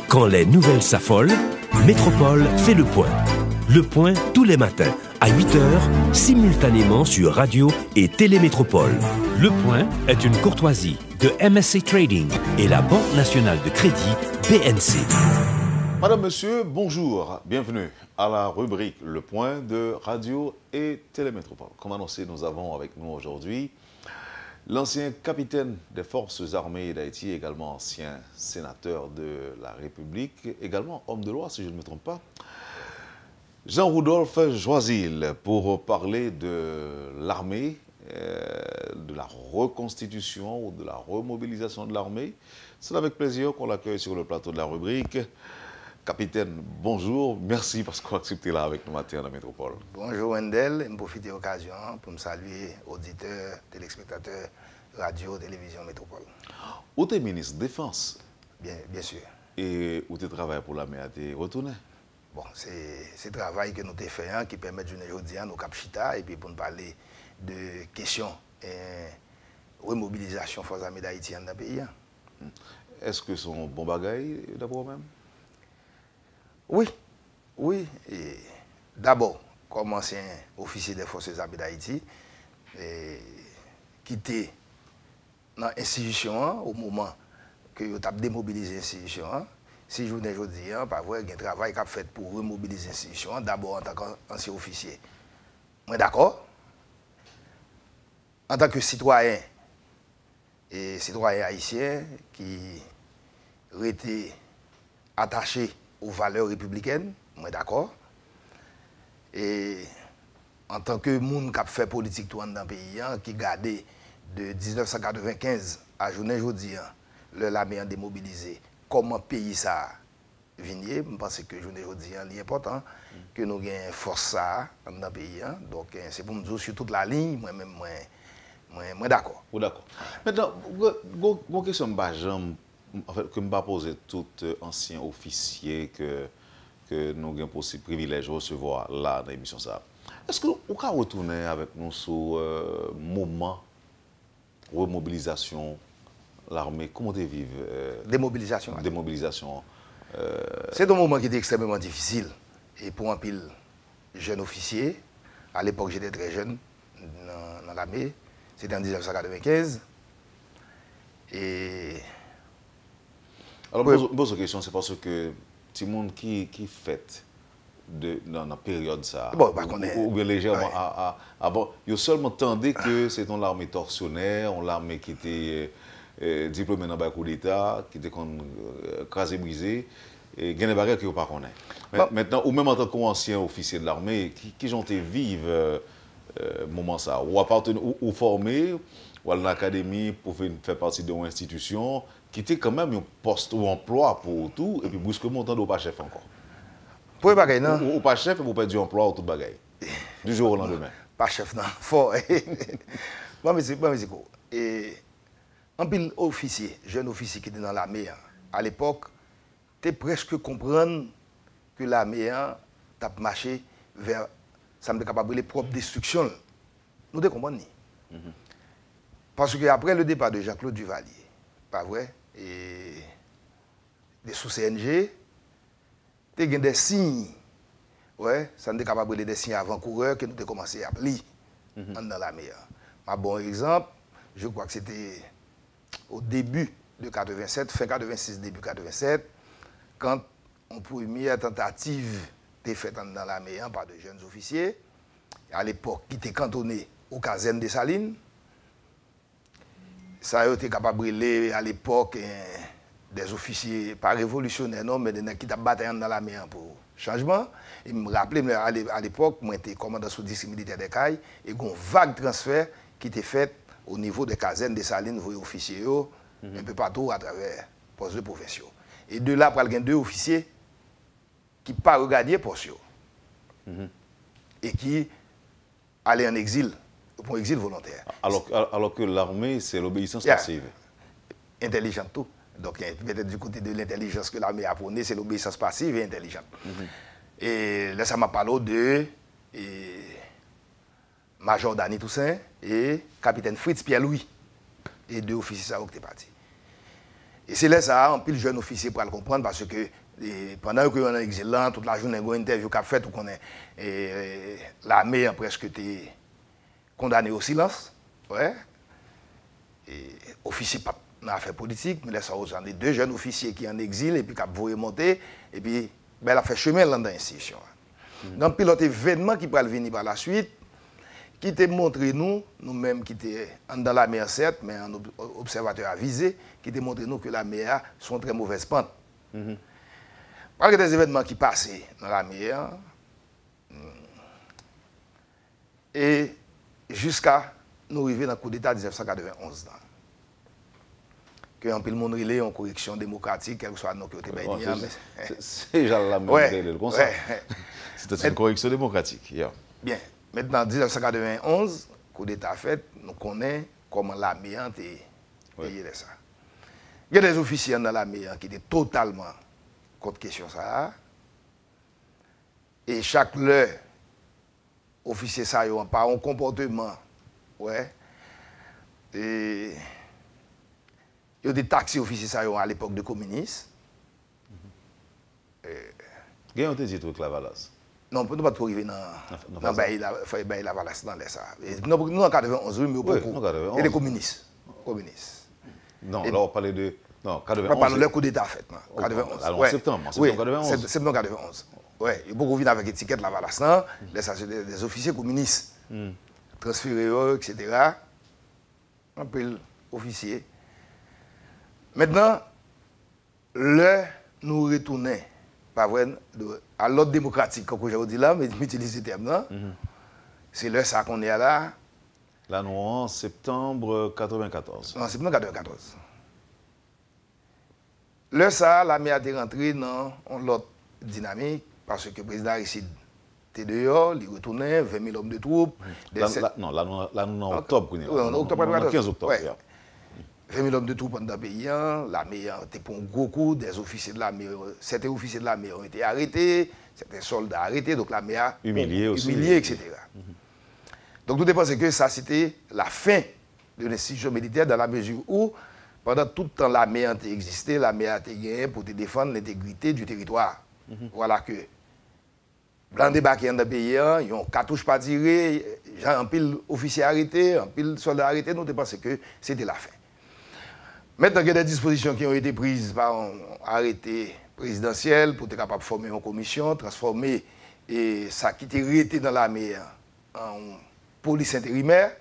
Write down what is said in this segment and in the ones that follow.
Quand les nouvelles s'affolent, Métropole fait le point. Le point tous les matins à 8h, simultanément sur Radio et Télémétropole. Le point est une courtoisie de MSC Trading et la Banque nationale de crédit BNC. Madame, Monsieur, bonjour. Bienvenue à la rubrique Le Point de Radio et Télémétropole. Comme annoncé, nous avons avec nous aujourd'hui l'ancien capitaine des forces armées d'Haïti, également ancien sénateur de la République, également homme de loi, si je ne me trompe pas, Jean-Rudolph Joisil, pour parler de l'armée, de la reconstitution ou de la remobilisation de l'armée. C'est avec plaisir qu'on l'accueille sur le plateau de la rubrique. Capitaine, bonjour. Merci parce qu'on a accepté là avec nous matin à la métropole. Bonjour Wendell. Je profite de l'occasion pour me saluer auditeurs, téléspectateurs, radio, télévision, métropole. Où êtes ministre de la Défense? Bien sûr. Et où tu travailles pour l'armée à te retourner? Bon, c'est le travail que nous avons fait qui permet de nous dire nos capchita et puis pour nous parler de questions et remobilisation forces armées d'Haïti dans le pays. Est-ce que c'est un bon bagage d'abord même? Oui. D'abord, comme ancien officier des forces armées d'Haïti, quitté dans l'institution au moment que vous avez démobilisé l'institution. Si je vous dis, pas vrai, il y a un travail qu'a fait pour remobiliser l'institution, d'abord en tant qu'ancien officier. Moi, d'accord. En tant que citoyen et citoyen haïtien qui était attaché aux valeurs républicaines, moi d'accord. Et en tant que monde qui a fait politique dans le pays, qui gardait de 1995 à journée aujourd'hui, l'armée a démobilisé, comment pays ça venir, je pense que journée aujourd'hui est important que nous ayons une force ça dans le pays. Donc c'est pour me dire sur toute la ligne, moi-même, moi d'accord. D'accord. Maintenant, une question que je vais poser tout ancien officier que nous avons possible privilège de recevoir là dans l'émission. Est-ce que vous pouvez retourner avec nous sur le moment de remobilisation l'armée? Comment tu vives Démobilisation. C'est un moment qui était extrêmement difficile. Et pour un pile jeune officier, à l'époque j'étais très jeune dans l'armée, c'était en 1995. Et alors, pose une question, c'est parce que tout le monde qui fait dans la période ça, ou bien légèrement avant, il y a seulement entendu que c'est une armée tortionnaire, une armée qui était diplômée dans le coup d'État, qui était crasée, brisée, et il y a des barrières qui ne pas connaître. Maintenant, ou même en tant qu'ancien officier de l'armée, qui ont été vivre moment ça, ou appartenir, ou formé, ou à l'académie pour faire partie d'une institution, qui était quand même un poste ou emploi pour tout, et puis brusquement, on ne pas chef encore. Pour les bagailles, non? Ou pas chef, et vous perdez emploi ou tout bagaille. Du jour au lendemain. Pas chef, non. Fort. Bon, mais c'est quoi? Et un pile officier, jeune officier qui était dans l'armée, à l'époque, tu presque comprendre que l'armée a marché vers, ça me capable de propre destruction. Nous devons comprendre. Parce qu'après le départ de Jean-Claude Duvalier, pas vrai, et des sous-CNG, tu as des signes, ouais, ça nous est capable de des signes avant-coureurs que nous avons commencé à appeler dans l'armée. Un bon exemple, je crois que c'était au début de 87, fin 86, début 87, quand une première tentative était faite dans l'armée par de jeunes officiers, à l'époque, qui étaient cantonnés aux casernes de Salines. Ça a été capable de brûler à l'époque des officiers, pas révolutionnaires, non, mais qui étaient battus dans l'armée pour changement. Et je me rappelle, à l'époque, moi j'étais commandant sous district militaire des Cailles, et il y a un vague transfert qui était fait au niveau des casernes de Salines, vous officiers, un peu partout à travers les postes de provinciaux. Et de là, il y a deux officiers qui n'ont pas regardé les postes et qui allaient en exil. Pour exil volontaire. Alors que l'armée, c'est l'obéissance passive. Intelligente tout. Donc, peut-être du côté de l'intelligence que l'armée a prôné, c'est l'obéissance passive et intelligente. Et là, ça m'a parlé de Major Dany Toussaint et capitaine Fritz Pierre-Louis. Et deux officiers qui étaient partis. Et c'est là ça, un pile jeune officier pour le comprendre, parce que pendant que on est en exil là, toute la journée, on a une interview qu'a fait, ou qu'on est l'armée a presque été condamné au silence. Ouais. Et officier pas dans l'affaire politique, mais là ça on a deux jeunes officiers qui sont en exil et puis qui ont monter et puis ben, elle a fait chemin dans l'institution. Dans le l'autre événement qui va venir par la suite, qui t'a montré nous-mêmes qui étions dans la mer certes, mais un observateur avisé, qui t'a montré nous que la mer sont très mauvaise pente. Parce que des événements qui passaient dans la mer, et jusqu'à nous arriver dans le coup d'État 1991. Que un peu le monde relait en correction démocratique, quel que soit nos côtés. C'est déjà la même comme ça. C'était une correction démocratique. Bien. Maintenant, en 1991, coup d'État fait, nous connaissons comment l'armée a payé ça. Il y a des officiers dans l'armée qui étaient totalement contre question ça. Et chaque leur officier ça a pas un comportement, ouais. Et il y a des taxis officiers ça à l'époque de communistes. Il y a un petit truc la Valasse. Non, on ne peut pas arriver dans la Valasse dans les ça. Nous en 91, oui, mais beaucoup. Il y a des communistes. Non, là on parlait de. Non, 91. On parle de leur coup d'État fait. 91. En septembre. Oui, 91. septembre 91. Oui, il y a beaucoup qui viennent avec étiquette de la Valasse. Des officiers communistes. Transférés, etc. Un peu officier. Maintenant, nous retournons à l'ordre démocratique, comme je dis là, mais j'utilise ce terme-là. C'est là ça qu'on est là. Là, nous en septembre 94. En septembre 94. Là, ça, l'armée a été rentrée dans l'autre dynamique, parce que le président Aristide était dehors, il retournait, 20 000 hommes de troupes. Non, là, nous en octobre. En octobre 94. 15 octobre. 20 000 hommes de troupes dans le pays, l'armée a été pour un gros coup, des officiers de l'armée, certains officiers de l'armée ont été arrêtés, certains soldats arrêtés, donc l'armée a humilié aussi. Humilié, etc. Donc tout dépend que ça c'était la fin de l'institution militaire dans la mesure où, pendant tout le temps l'armée a existé, l'armée a été gagnée pour défendre l'intégrité du territoire. Voilà que, blanc débarqué dans le pays, ils ont cartouche pas tiré, un pile officier arrêté, un pile soldat arrêté, nous pensons que c'était la fin. Maintenant, il y a des dispositions qui ont été prises par un arrêté présidentiel pour être capable de former une commission, transformer et ça qui était arrêté dans l'armée en police intérimaire.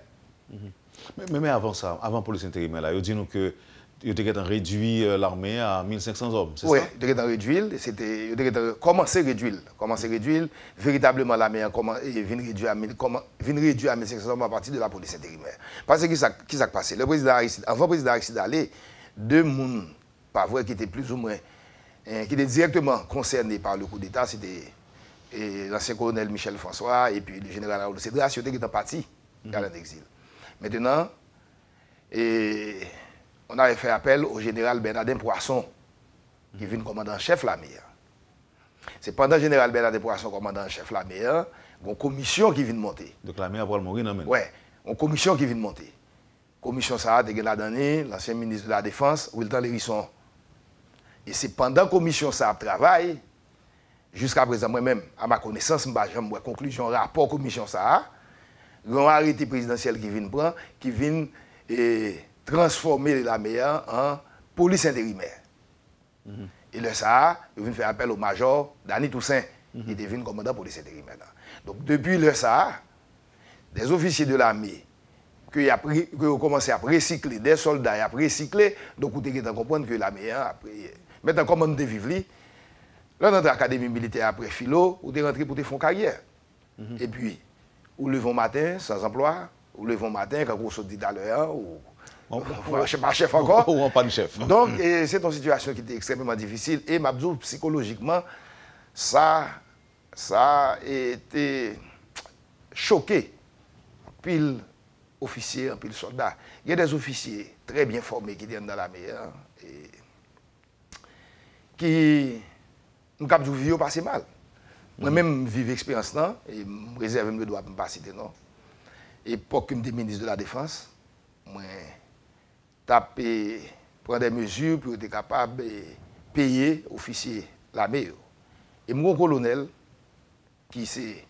Mais avant ça, avant la police intérimaire, là, ils disent nous que ils ont réduit l'armée à 1500 hommes, c'est ça? Oui, ils ont réduit, ils ont commencé à réduire. Véritablement, l'armée a réduit à 1500 hommes à partir de la police intérimaire. Parce que qui s'est passé? Le président Aristide, avant le président Aristide d'aller, deux personnes, pas vrai, qui étaient plus ou moins, qui étaient directement concernés par le coup d'État, c'était l'ancien colonel Michel François et puis le général Raoul Cédras, qui étaient partis dans l'exil. Maintenant, on avait fait appel au général Bernardin Poisson, qui est commandant-chef de l'armée. C'est pendant le général Bernardin Poisson, commandant-chef de l'armée, une commission qui vient de monter. Donc l'armée a pour le mourir, non? Oui, une commission qui vient de monter. Commission ça a été l'ancien ministre de la Défense, Wilton Lérisson. Et c'est pendant que la commission ça travaille, jusqu'à présent, moi-même, à ma connaissance, je n'ai pas conclusion, rapport commission ça, il y a un arrêté présidentiel qui vient prendre, qui vient transformer l'armée en police intérimaire. Et le ça, il vient faire appel au major Dany Toussaint, qui devient commandant police intérimaire. Donc depuis le ça, des officiers de l'armée qui ont commencé à recycler, des soldats à recycler, donc vous devez comprendre que l'armée a pris. Maintenant, comment nous vivons là, dans l'académie militaire après philo, vous êtes rentré pour faire carrière. Et puis, vous levez matin sans emploi, vous levez matin quand vous sortez à l'heure, ou je ne sais pas chef encore. Ou pas de chef. Donc, c'est une situation qui était extrêmement difficile. Et Mabzou, psychologiquement, ça a été choqué. Pile officier, pile soldat. Il y a des officiers très bien formés qui viennent dans l'armée, qui nous captent vivre passer mal. Moi-même, vive l'expérience là, et je réserve le droit de ne pas citer non. Et pour que je suis ministre de la Défense, moi, tapé prendre des mesures pour être capable de payer officier l'armée. Et mon colonel, qui c'est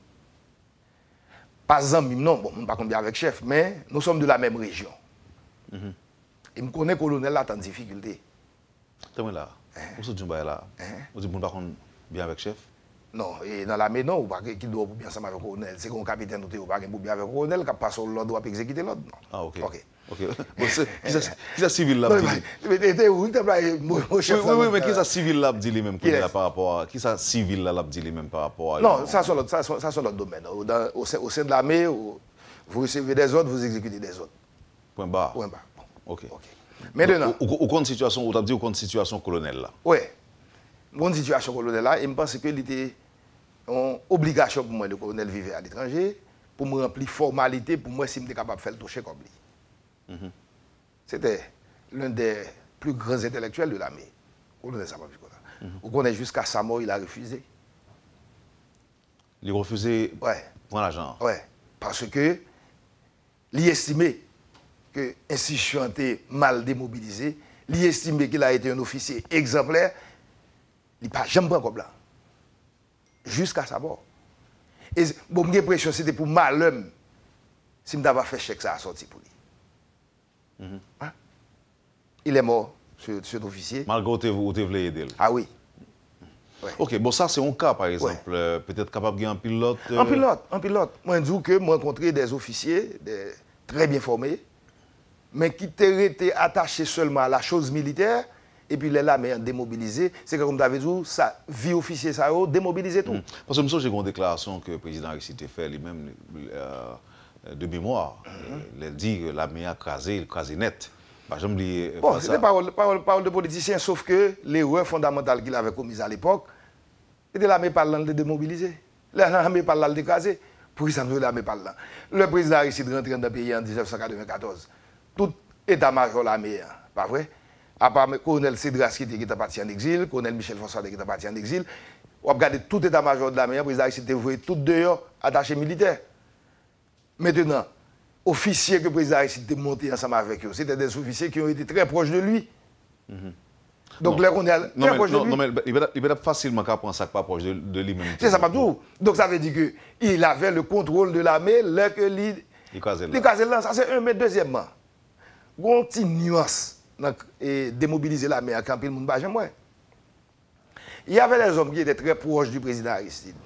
pas un non, bon, je ne sais pas bien avec chef, mais nous sommes de la même région. Et je connais le colonel là, tant de difficultés. T'es là. Où est-ce que tu es là? Vous dites que vous ne bien avec chef? Non, et dans l'armée, non, qui doit bien ensemble avec le colonel. C'est qu'on capitaine, ou pas bien avec le colonel, qui passe l'ordre, doit exécuter l'ordre. Ah, ok. Ok. Qui est civil là? Oui, mais qui est civil là, dit lui-même par rapport à. Qui est civil là, dit lui-même par rapport à. Non, ça c'est notre domaine. Au sein de l'armée, vous recevez des ordres, vous exécutez des ordres. Point barre. Point barre. Ok. Maintenant. Au compte situation, ou t'as dit au compte situation colonel là? Oui. Bonne situation colonel là, et je pense que c'était une obligation pour moi, le colonel vivait à l'étranger, pour me remplir formalité, pour moi, si je suis capable de faire le toucher comme lui. C'était l'un des plus grands intellectuels de l'armée. Colonel Samavikola. Vous connaissez jusqu'à sa mort, il a refusé. Il a refusé pour l'argent? Oui, parce que il estimait que l'institution était mal démobilisée, il estimait qu'il a été un officier exemplaire, il n'a pas jamais pris comme là. Jusqu'à sa mort. Et bon, j'ai l'impression que c'était pour malhomme si je n'avais fait chèque ça à sortir pour lui. Hein? Il est mort, cet officier. Malgré que vous voulez aider. Ah oui. Ouais. Ok, bon, ça c'est un cas par exemple. Peut-être capable de un pilote. Un pilote. Moi, je dis que moi, j'ai rencontré des officiers très bien formés, mais qui étaient attachés seulement à la chose militaire. Et puis les l'armée démobilisé, c'est comme tu avais dit, ça vie officier ça a démobilisé tout. Parce que j'ai une déclaration que le président Aristide fait lui-même de mémoire. Il a dit que l'armée a crasé net. Bon, c'est des paroles de politiciens, sauf que l'erreur fondamentale qu'il avait commise à l'époque, c'était l'armée parlant de démobiliser. L'armée parlant de décraser. Pour ça, l'armée parlant. Le président Aristide rentré dans le pays en 1994. Tout état-major de l'armée, pas vrai? À part le colonel Cédras qui était parti en exil, le colonel Michel François qui était parti en exil, on a regardé tout état-major de l'armée, le président Aristide était voué tout dehors, attaché militaire. Maintenant, officiers que le président Aristide était monté ensemble avec eux, c'était des officiers qui ont été très proches de lui. Donc là, on est très proche de lui. Non, mais il va facilement prendre ça pas proche de lui-même. C'est ça, pas tout. Donc ça veut dire qu'il avait le contrôle de l'armée, là que lui. Il casait là. Ça, c'est un, mais deuxièmement, il y a une petite nuance. Et démobiliser l'armée à camper le monde. Il y avait des hommes qui étaient très proches du président Aristide.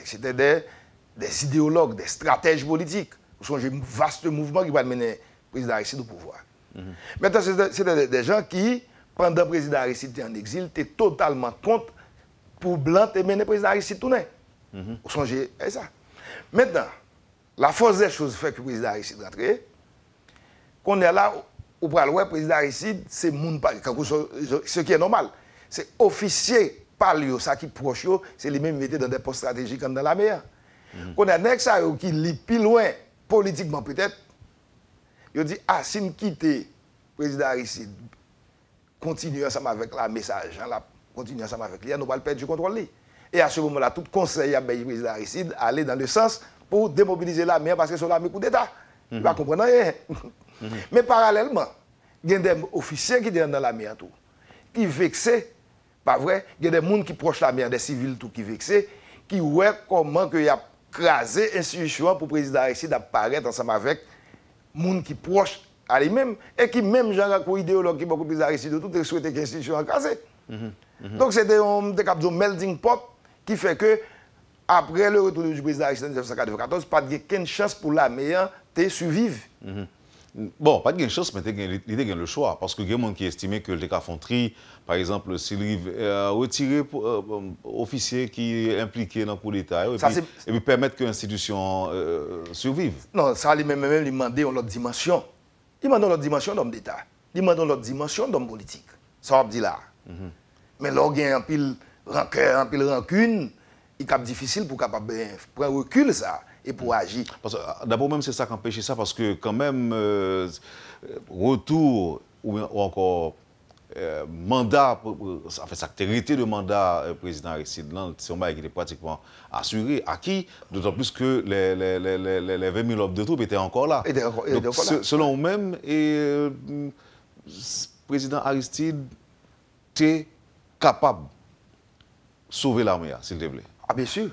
C'était des idéologues, des stratèges politiques. Vous songez un vaste mouvement qui va mener le président Aristide au pouvoir. Maintenant, c'était des gens qui, pendant que le président Aristide était en exil, étaient totalement contre pour blanc et mener le président Aristide tourner. Vous songez à ça. Maintenant, la force des choses fait que le président Aristide rentre, qu'on est là. Ou pour le président Aristide, c'est ce qui est normal. C'est officier par lui, ça qui est proche, c'est les mêmes mettés dans des postes stratégiques comme dans la mer. Qu'on a un ça qui lit plus loin, politiquement peut-être, il dit, ah, si nous quittons le président Aristide, continue ensemble avec la message, continue ensemble avec lui, nous allons perdre du contrôle. Et à ce moment-là, tout conseil à le président Aristide aller dans le sens pour démobiliser la mer parce que c'est l'armée coup d'État. Il va comprendre rien. Mais parallèlement, il y a des officiers qui sont dans la mer, qui vexés, pas vrai? Il y a des gens qui proches de la mer, des civils qui vexés, qui voient comment il a crasé l'institution pour le président Aristide apparaître ensemble avec des gens qui proches à lui-même et qui, même genre idéologue qui beaucoup de président Aristide, tout souhaité que l'institution soit crasée. Donc c'était un melting pot qui fait que, après le retour du président Aristide en 1994, pas de aucune chance pour l'armée de survivre. Bon, pas de chance, mais il y a le choix. Parce que il y a des gens qui estiment que les Cafonterie, par exemple, s'il retirer officier qui est impliqué dans le coup d'État et puis permettre que l'institution survive. Non, ça, lui-même, il demande une autre dimension. Il demande une autre dimension d'homme d'État. Il demande une autre dimension d'homme politique. Ça, on dit là. Mais là, il y a un pile rancœur, un pile rancune, il est difficile pour capable prendre recul ça. Et pour agir. D'abord même c'est ça qui empêche ça, parce que quand même, retour ou encore mandat, ça fait ça, hérité de mandat président Aristide, c'est un bail qui était pratiquement assuré, acquis, d'autant plus que les 20 000 hommes de troupes étaient encore là. Donc, selon vous-même, président Aristide était capable de sauver l'armée, s'il te plaît? Ah, bien sûr.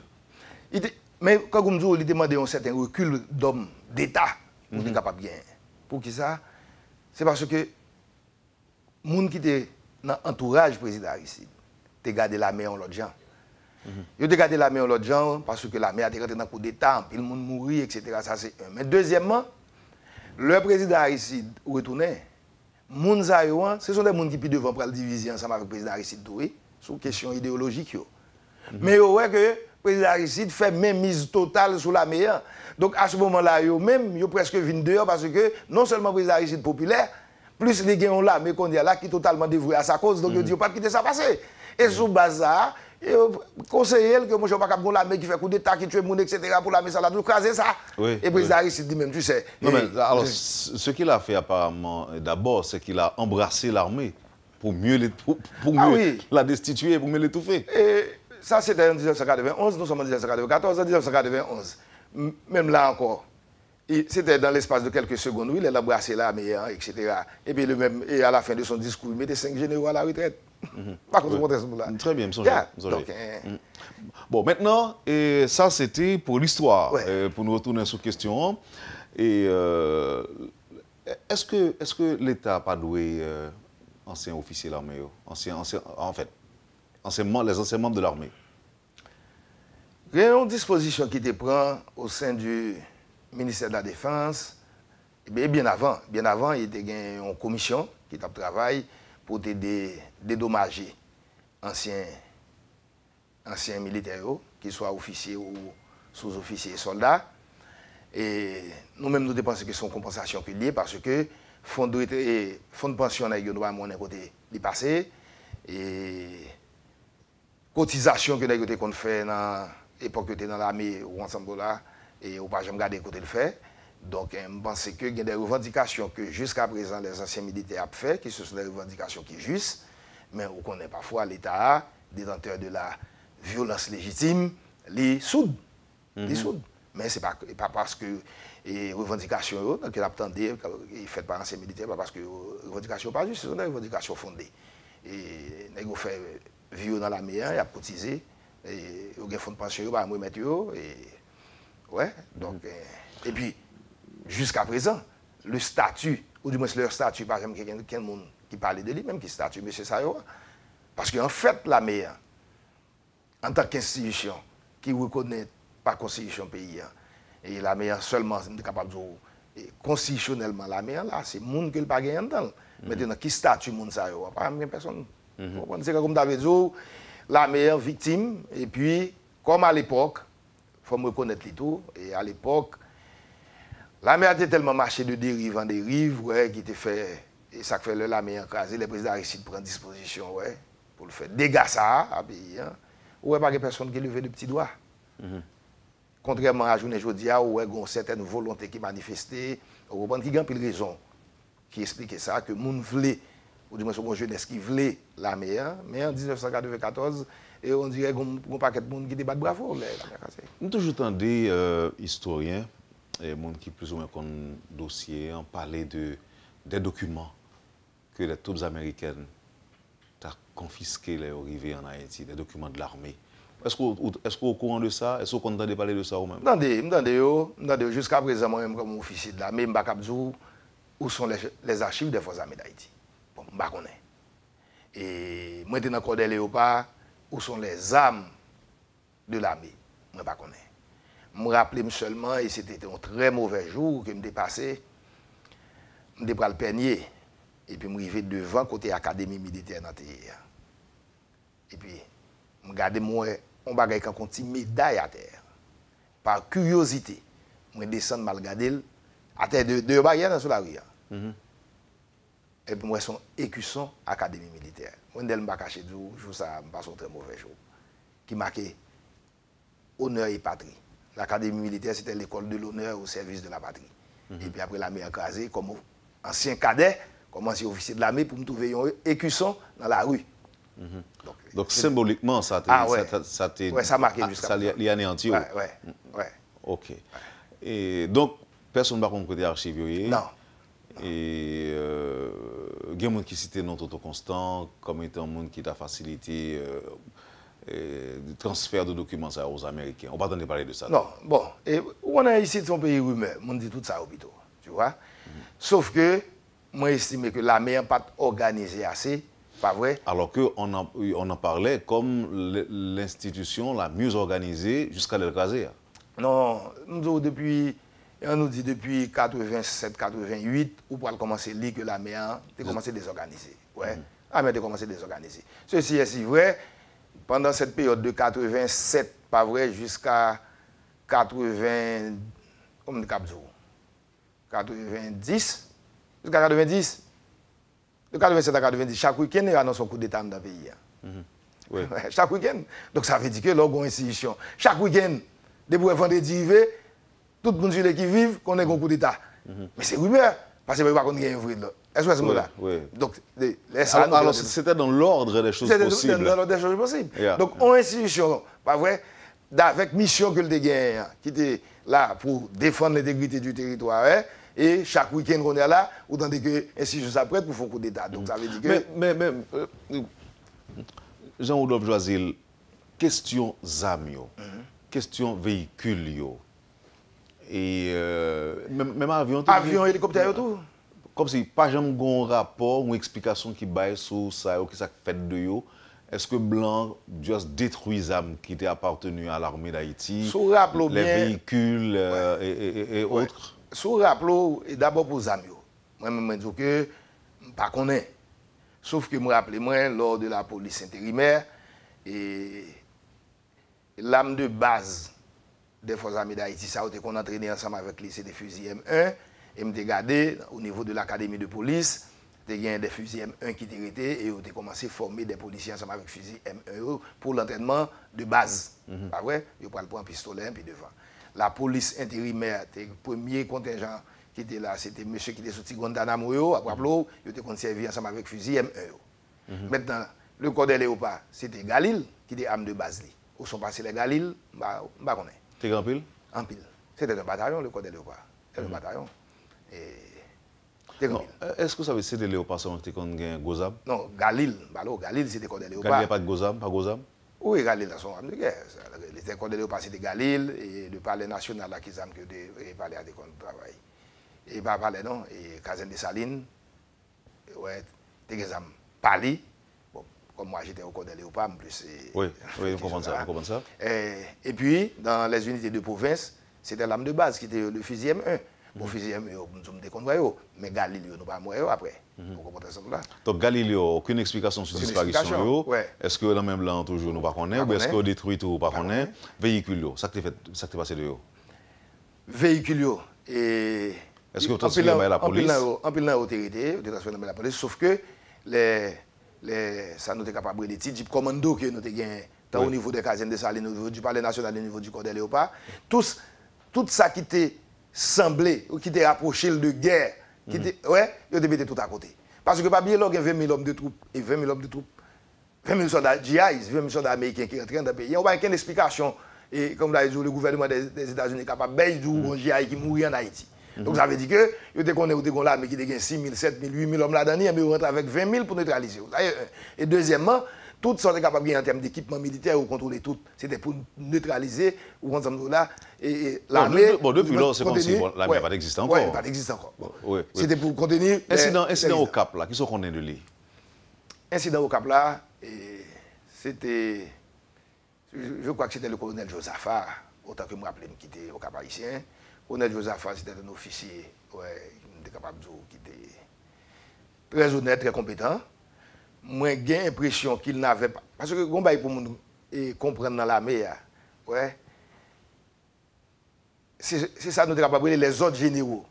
Mais quand vous me dites, il demandait un certain recul d'hommes d'État pour être capable de gagner. Pour qui ça? C'est parce que les gens qui étaient dans l'entourage du président Aristide, ont gardé l'armée en l'autre gens. Ils ont gardé l'armée en l'autre gens parce que l'armée a été rentrée dans le coup d'État, puis le monde mourit, etc. Ça, c'est un. Mais deuxièmement, le président Aristide retournait. Ce sont des gens qui sont devant pour la diviser ensemble avec le président Aristide Touré, sur question idéologique. Mais vous voyez que le président Aristide fait même mise totale sur l'armée. Donc à ce moment-là, ils ont presque 22 heures parce que non seulement le président Aristide populaire, plus les gens là, mais qu'on dit là, qui est totalement dévoué à sa cause. Donc ils disent pas de quitter ça passer. Et sous base ça, conseiller que moi je ne vais pas avoir l'armée qui fait coup d'État, qui tue le monde, etc. pour l'armée, ça l'a tout crasé ça. Oui, et le président Aristide dit même, tu sais. Non, mais alors, ce qu'il a fait apparemment, d'abord, c'est qu'il a embrassé l'armée pour mieux, la destituer, pour mieux l'étouffer. Et ça, c'était en 1991, nous sommes en 1994, en 1991. Même là encore, c'était dans l'espace de quelques secondes, où il a embrassé l'armée, etc. Et puis et à la fin de son discours, il mettait 5 généraux à la retraite. Par contre, très bien, Bon, maintenant, ça c'était pour l'histoire. Pour nous retourner sur la question. Est-ce que l'État n'a pas doué anciens officiers de l'armée, les anciens membres de l'armée? Il y a une disposition qui te prend au sein du ministère de la Défense. Bien avant, il y a une commission qui travaille pour dédommager anciens militaires, qu'ils soient officiers ou sous-officiers et soldats. Et nous-mêmes, nous dépensons que c'est une compensation qui est liée parce que fonds de pension, nous avons un côté passé. Et cotisation que nous avons fait dans l'époque dans l'armée ou ensemble là, et on ne peut pas garder côté le fait. Donc, je pense qu'il y a des revendications que jusqu'à présent les anciens militaires ont fait, qui sont des revendications qui sont justes, mais on connaît parfois l'État, détenteur de la violence légitime, les soudes. Mais ce n'est pas parce que les revendications que l'attendait, faites par anciens militaires, pas parce que les revendications pas justes, ce sont des revendications fondées. Et ils ont fait vivre dans la mer, ils ont cotisé, et ils ont fait fonds de pension, ils ont remettre. Ouais, donc, et puis, jusqu'à présent, le statut, ou du moins leur statut, par exemple, quelqu'un qui parlait de lui, même qui statut M. Sayo, parce qu'en fait, la mer, en tant qu'institution, qui ne reconnaît pas la constitution pays, et la mer seulement est capable de dire, constitutionnellement, la mer, là, c'est le monde qui n'a pas gagné dedans. Maintenant, qui statut monde Sayo? Pas même personne. C'est comme David dit, la mer victime, et puis, comme à l'époque, il faut me reconnaître les tout, et à l'époque, la mer était tellement marché de dérive en dérive, qui était fait, et ça fait la mer écrasée, le président Aristide prend disposition, pour le faire dégâts ça, à pays, pas de personne qui levait de petits doigts. Contrairement à la journée aujourd'hui, où il y a une certaine volonté qui manifestait, qui a une raison qui expliquait ça, que les gens voulaient, ou du moins son jeunesse qui voulait la mer, mais en 1994, et on dirait qu'il y a un paquet de monde qui débat bravo. Nous toujours entendu historiens, et monde qui plus ou moins comme dossier, en parler des documents que les troupes américaines ont confisqués les arrivés en Haïti, des documents de l'armée. Est-ce que vous êtes au courant de ça? Est-ce que vous entendez parler de ça ou même? Attendez, jusqu'à présent, moi-même, comme officier de l'armée, je ne sais pas où sont les archives des forces armées d'Haïti. Bon, je ne sais pas. Et moi, je suis dans le corps des léopards, où sont les armes de l'armée? Je ne sais pas. Je me rappelle seulement, et c'était un très mauvais jour que je me dépassais, je me le peigner, et puis je me arrivais devant côté académie militaire dans le Et puis, je regardais moi, on va regarder quand on médaille à terre. Par curiosité, je descends, je regarde à terre de barrières sur la rue. Et puis moi, son écusson académie militaire. Moi, je ne pas caché du jour, ça me passe un très mauvais jour. Qui marquait honneur et patrie. L'académie militaire, c'était l'école de l'honneur au service de la patrie. Et puis après l'armée écrasée, comme ancien cadet, comme ancien officier de l'armée, pour me trouver un écusson dans la rue. Donc symboliquement, ça ça marqué jusqu'à ça anéanti. Ouais. Ok. Et donc, personne ne va côté archive. Non. Et il y a des gens qui citent non Toto Constant comme étant un monde qui a facilité le transfert de documents aux Américains. On ne va pas parler de ça. Non, bon. Et on a ici son pays rumeur. On dit tout ça au bito. Tu vois? Sauf que, moi, j'estime que l'armée n'a pas organisé assez. Pas vrai? Alors qu'on en parlait comme l'institution la mieux organisée jusqu'à l'écraser. Non, nous depuis 87-88, on peut commencer à lire que l'armée a commencé à désorganiser. Ouais. L'armée a commencé à désorganiser. Ceci est si vrai, pendant cette période de 87, pas vrai, jusqu'à 90, jusqu'à 90, de 87 à 90, chaque week-end, il y a un coup d'État dans le pays. Oui. Chaque week-end. Donc ça veut dire que l'on a une institution. Chaque week-end, depuis le vendredi, tout le monde qui vit, qu'on ait un coup d'État. Mais c'est rumeur, parce que pas qu'on ait un vrai. Est-ce que c'est là? Oui. Donc, alors c'était dans l'ordre des choses possibles. C'était dans l'ordre des choses possibles. Yeah. Donc, on a une institution, pas vrai, avec mission que le gagne, qui était là pour défendre l'intégrité du territoire. Hein, et chaque week-end qu'on est là, ou dans des institutions s'apprêtent pour faire un coup d'État. Donc ça veut dire que... Mais Jean-Rodolphe Joisil, question ZAMIO, question véhicule, et même avion... Avion, hélicoptère et tout. Comme si pas jamais un rapport ou une explication qui baille sur ça, ou qui ça fait de yo. Est-ce que Blanc juste détruit les armes qui étaient appartenues à l'armée d'Haïti, les véhicules et autres? Sous rappelons, d'abord pour Zamio. Moi, je dis que je ne connais pas. Sauf que je me rappelle, lors de la police intérimaire, et l'arme de base des forces armées d'Haïti, ça a été qu'on entraîné ensemble avec les des fusils M1. Et je me regardé au niveau de l'académie de police, il y a des fusils M1 qui étaient arrêtés et on a commencé à former des policiers ensemble avec fusils M1 pour l'entraînement de base. Pas vrai? Ils prennent un pistolet et puis devant. La police intérimaire, le premier contingent qui était là, c'était monsieur qui était sorti Guantanamo, après il était conservé ensemble avec fusil M1. Maintenant, le corps des léopards, c'était Galil qui était arme de base. Où sont passés les Galil, je ne sais pas. C'était en pile? En pile. C'était un bataillon, le corps des léopards. C'était un bataillon. Est-ce que ça veut dire que les léopards sont un Gozam? Non, Galil c'était corps des léopards. Galil, pas de Gozam, pas Gozam? Oui, Galil, là, sont armes de guerre. Les corps des léopards, c'était Galil, et le palais national, là, qui est arme que des palais à des comptes de travail. Et pas palais, non, et Caserne de Salines, ouais, des armes Pali. Bon, comme moi, j'étais au corps des léopards, en plus. Oui, on comprend ça, on comprend ça. Et puis, dans les unités de province, c'était l'arme de base, qui était le fusil M1. Bon, fusil M1, nous ne décontrons pas, mais Galil, nous ne pas mourir après. Vous comprenez ça là? Donc, Galil, aucune explication sur la disparition. Est-ce que dans le même blanc, toujours, nous ne connaissons pas, ou est-ce qu'on détruit tout, pas connaît? Véhicule, ça qui est passé de eux? Véhicule, et... Est-ce que vous transférez à la police? En pile dans l'autorité, vous transférez à la police, sauf que ça nous est capable de petits commandos que nous avons gagné, tant au niveau des casernes de Salines, au niveau du palais national, au niveau du corps des léopards. Tout ça qui était semblé, ou qui était rapproché de guerre, ils ont mis tout à côté. Parce que pas bien, il y a 20 000 hommes de troupes, et 20 000 hommes de troupes, 20 000 soldats GIs, 20 000 soldats américains qui rentrent dans le pays. Il n'y a aucune explication. Et comme l'a dit, le gouvernement des États-Unis est capable de dire un GI qui mourit en Haïti. Donc ça veut dire que, vous avez là, mais qui a 6 000, 7 000, 8 000 hommes là-dedans, mais vous rentrez avec 20 000 pour neutraliser. Et deuxièmement, toutes sont capables de en termes d'équipement militaire ou contrôler tout. C'était pour neutraliser ou ensemble là. Et l'armée. Bon, depuis là, c'est comme si l'armée n'a pas d'existant encore. Oui, pas d'existant encore. Oui. C'était pour contenir. Incident au Cap, là, qui sont qu'on est de lui? Incident au Cap, là, c'était. Je crois que c'était le colonel Josaphat, autant que je me rappelle, qui était au Cap haïtien. Le colonel Josaphat, c'était un officier qui était capable de dire, qui était très honnête, très compétent. Moi, j'ai l'impression qu'il n'avait pas. Parce que, pour nous comprendre dans l'armée, ouais, c'est ça nous sommes capables de les ordres généraux.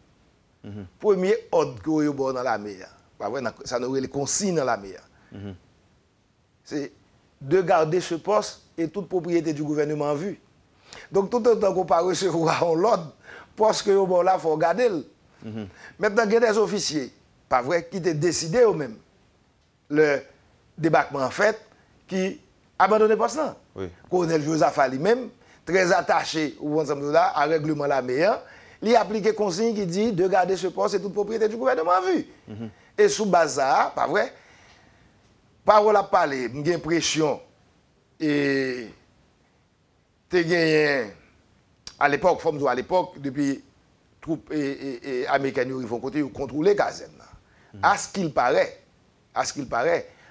Premier ordre que vous avez dans l'armée, ça nous les consignes dans l'armée. C'est de garder ce poste et toute propriété du gouvernement en vue. Donc, tout le temps qu'on peut recevoir l'ordre, poste que vous là, il faut garder. Maintenant, il y a des officiers, pas vrai, qui ont décidé eux-mêmes le débarquement en fait, qui abandonne le poste là. Le colonel Josaphat lui-même, très attaché au à règlement la meilleure, il a appliqué consigne qui dit de garder ce poste et toute propriété du gouvernement en vue. Et sous bazar, pas vrai? Parole à parler, j'ai l'impression, et tu gagné à l'époque, à l'époque, depuis troupes et américaines ils vont côté contrôler Gazen. À ce qu'il paraît,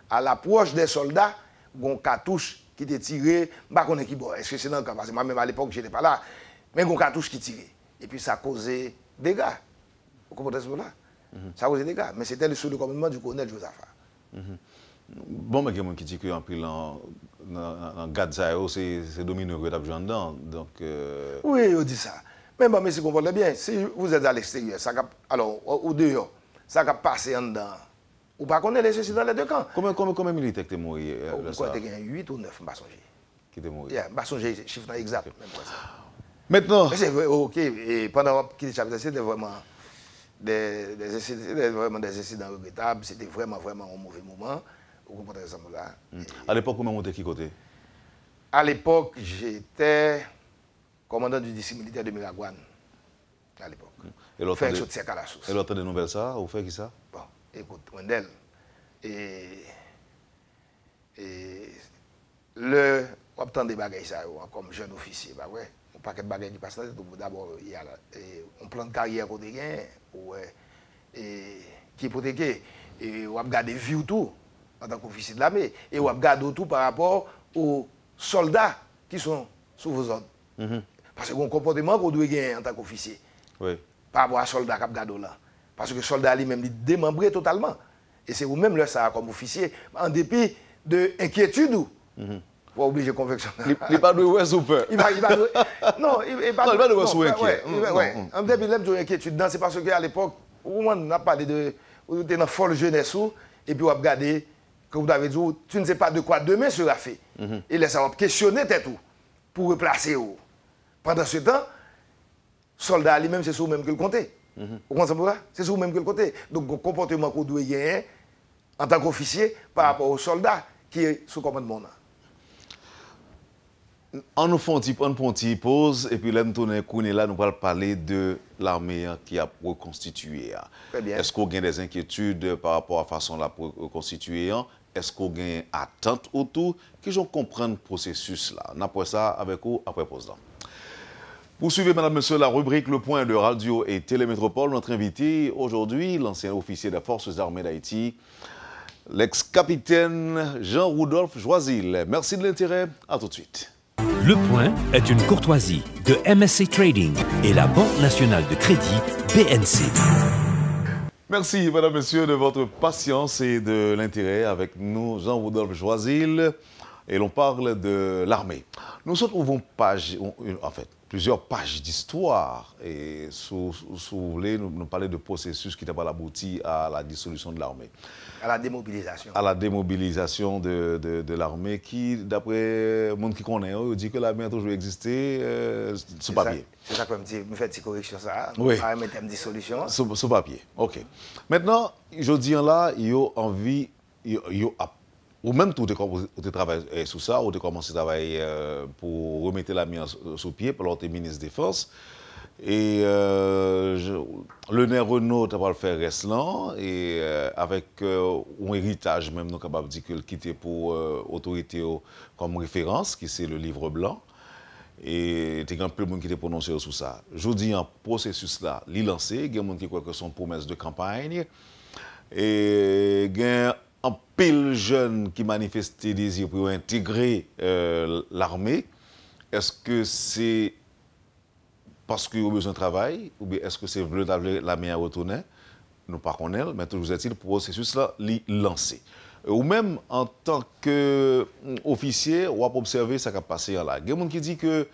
à l'approche des soldats, il y a un cartouche qui était tiré, je ne sais pas qui bon, est-ce que c'est dans le cas, parce que moi-même à l'époque, je n'étais pas là, mais il y a un cartouche qui tirait. Et puis ça a causé des dégâts. Vous comprenez ce là? Ça a causé des dégâts. Mais c'était sous le commandement du colonel Josaphat. Bon, mais il y a des gens qui disent qu'en pile dans Gadzaïo, c'est dominant que tu as besoin dedans. Donc, oui, on dit ça. Mais bon, mais si vous comprenez bien, si vous êtes à l'extérieur, alors, au dehors, ça va passer en dedans. Ou pas qu'on est laissé dans les deux camps. Combien de militaires qui sont morts? Il y a 8 ou 9, je ne sais pas. Qui sont morts? Je ne sais pas, chiffre exact. Maintenant. Mais c'est vrai, ok, et pendant qu'il c'était vraiment des incidents regrettables, c'était vraiment un mauvais moment. Vous comprenez ça là? À l'époque, comment vous étiez qui côté? À l'époque, j'étais commandant du district militaire de Miragouane. À l'époque. Et l'autre des nouvelles, ça? Vous faites qui ça? Bon, écoute, Wendel. Et le. On obtient des bagages ça, comme jeune officier, bah ouais. Un paquet de bagages qui passent là, d'abord, il y a un plan de carrière qu'on a, qui est protégé. Et on a gardé vie tout en tant qu'officier de l'armée. Et on a gardé tout par rapport aux soldats qui sont sous vos ordres. Parce qu'on a un comportement qu'on doit gagner en tant qu'officier. Oui. Par rapport à soldat qui a gardé là. Parce que le soldat lui-même, il démembré totalement. Et c'est vous-même le ça comme officier, en dépit de l'inquiétude. Pour obliger de convection. Il n'est pas de ouais super. Non, il n'est pas de ouais super. En début de l'inquiétude, c'est parce qu'à l'époque, on a parlé de. Vous êtes dans folle jeunesse, et puis on a regardé, comme vous avez dit, tu ne sais pas de quoi demain sera fait. Et là, ça va questionner tout pour replacer. Pendant ce temps, soldat lui-même, c'est sur vous-même que le compter. Vous comprenez ça? C'est sur vous-même que le compter. Donc, le comportement qu'on doit gagner en tant qu'officier par rapport au soldat qui est sous commandement. On nous fait une petite pause et puis là, nous allons parler de l'armée qui a reconstitué. Est-ce qu'on a des inquiétudes par rapport à la façon de la reconstituer? Est-ce qu'on a des attentes autour? Que j'en comprenne le processus là. On après ça avec vous après pause. Vous suivez, madame, monsieur, la rubrique Le Point de Radio et Télémétropole. Notre invité aujourd'hui, l'ancien officier des Forces armées d'Haïti, l'ex-capitaine Jean-Rudolph Joisil. Merci de l'intérêt. À tout de suite. Le Point est une courtoisie de MSC Trading et la Banque nationale de crédit BNC. Merci, madame, monsieur, de votre patience et de l'intérêt avec nous, Jean-Rudolph Joisil. Et l'on parle de l'armée. Nous trouvons plusieurs pages d'histoire. Et si vous voulez, nous parler de processus qui n'a pas abouti à la dissolution de l'armée. À la démobilisation. À la démobilisation de l'armée qui, d'après le monde qui connaît, dit que l'armée a toujours existé sous papier. C'est ça que je me fais une petite correction ça. Oui. Pas un thème de dissolution. Sous papier. OK. Maintenant, je dis là, il y a envie, ou même tout tu travailles sur ça, ou tu commences à travailler pour remettre l'armée sous pied, pour l'autre ministre de la Défense. Et le nerf Renault, tu vas le faire reste et avec un héritage, même, nous capable de dire qu'il quitté pour autorité comme référence, qui c'est le livre blanc. Et il y a un peu de monde qui est prononcé sur ça. Je dis un processus là, il est lancé, il y a des gens qui croient que c'est une promesse de campagne. Et il y a un pile jeune qui manifeste des désirs pour intégrer l'armée. Est-ce que c'est parce qu'il y a besoin de travail, ou bien est-ce que c'est l'armée à retourner? Nous ne connaissons pas, mais toujours est-il, le processus là, lancé. Ou même en tant qu'officier, on va observer ce qui a passé là. Il y a des gens qui disent que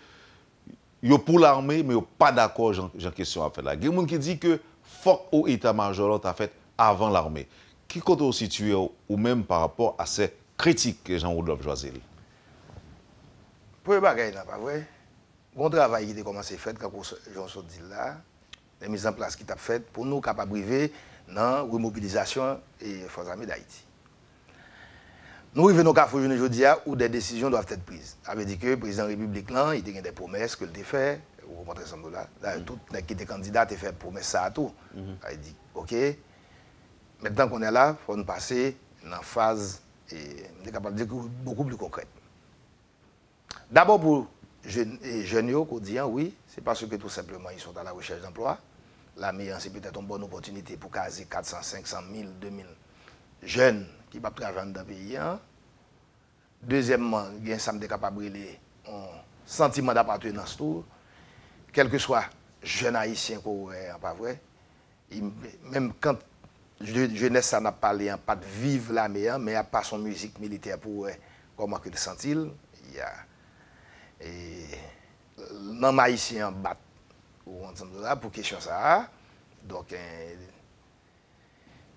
ils sont pour l'armée, mais ils ne sont pas d'accord en question à faire là. Il y a des gens qui disent que faut au état-major a fait avant l'armée. Qui compte vous situer ou même par rapport à ces critiques que Jean-Rudolph Joisil? Pour les bagages là, pas vrai? Bon travail qui a commencé à faire quand Jean dit là, la mise en place qui a fait pour nous capables de briver dans la remobilisation et les Forces armées d'Haïti. Nous arrivons à aujourd'hui où des décisions doivent être prises. Ça veut dire que le président de la République, il a des promesses qu'il a fait. Vous comprenez ça? Tout qui était candidat a fait promesse ça à tout. Il a dit, OK, Maintenant qu'on est là, il faut nous passer dans une phase, capable de dire, beaucoup plus concrète. D'abord pour les jeunes qui disent oui, c'est parce que tout simplement ils sont à la recherche d'emploi. L'armée, c'est peut-être une bonne opportunité pour caser 400, 500 000, 2000 jeunes qui ne peuvent pas travailler dans le pays. Deuxièmement, il y a un capable de un sentiment d'appartenance, quel que soit jeune haïtien qu'on est, pas vrai. Même quand jeunesse ça n'a pas parlé, pas de vivre l'armée, mais il n'y a pas son musique militaire pour comment que le sentir. Il y a non haïtien bat pour question ça. Donc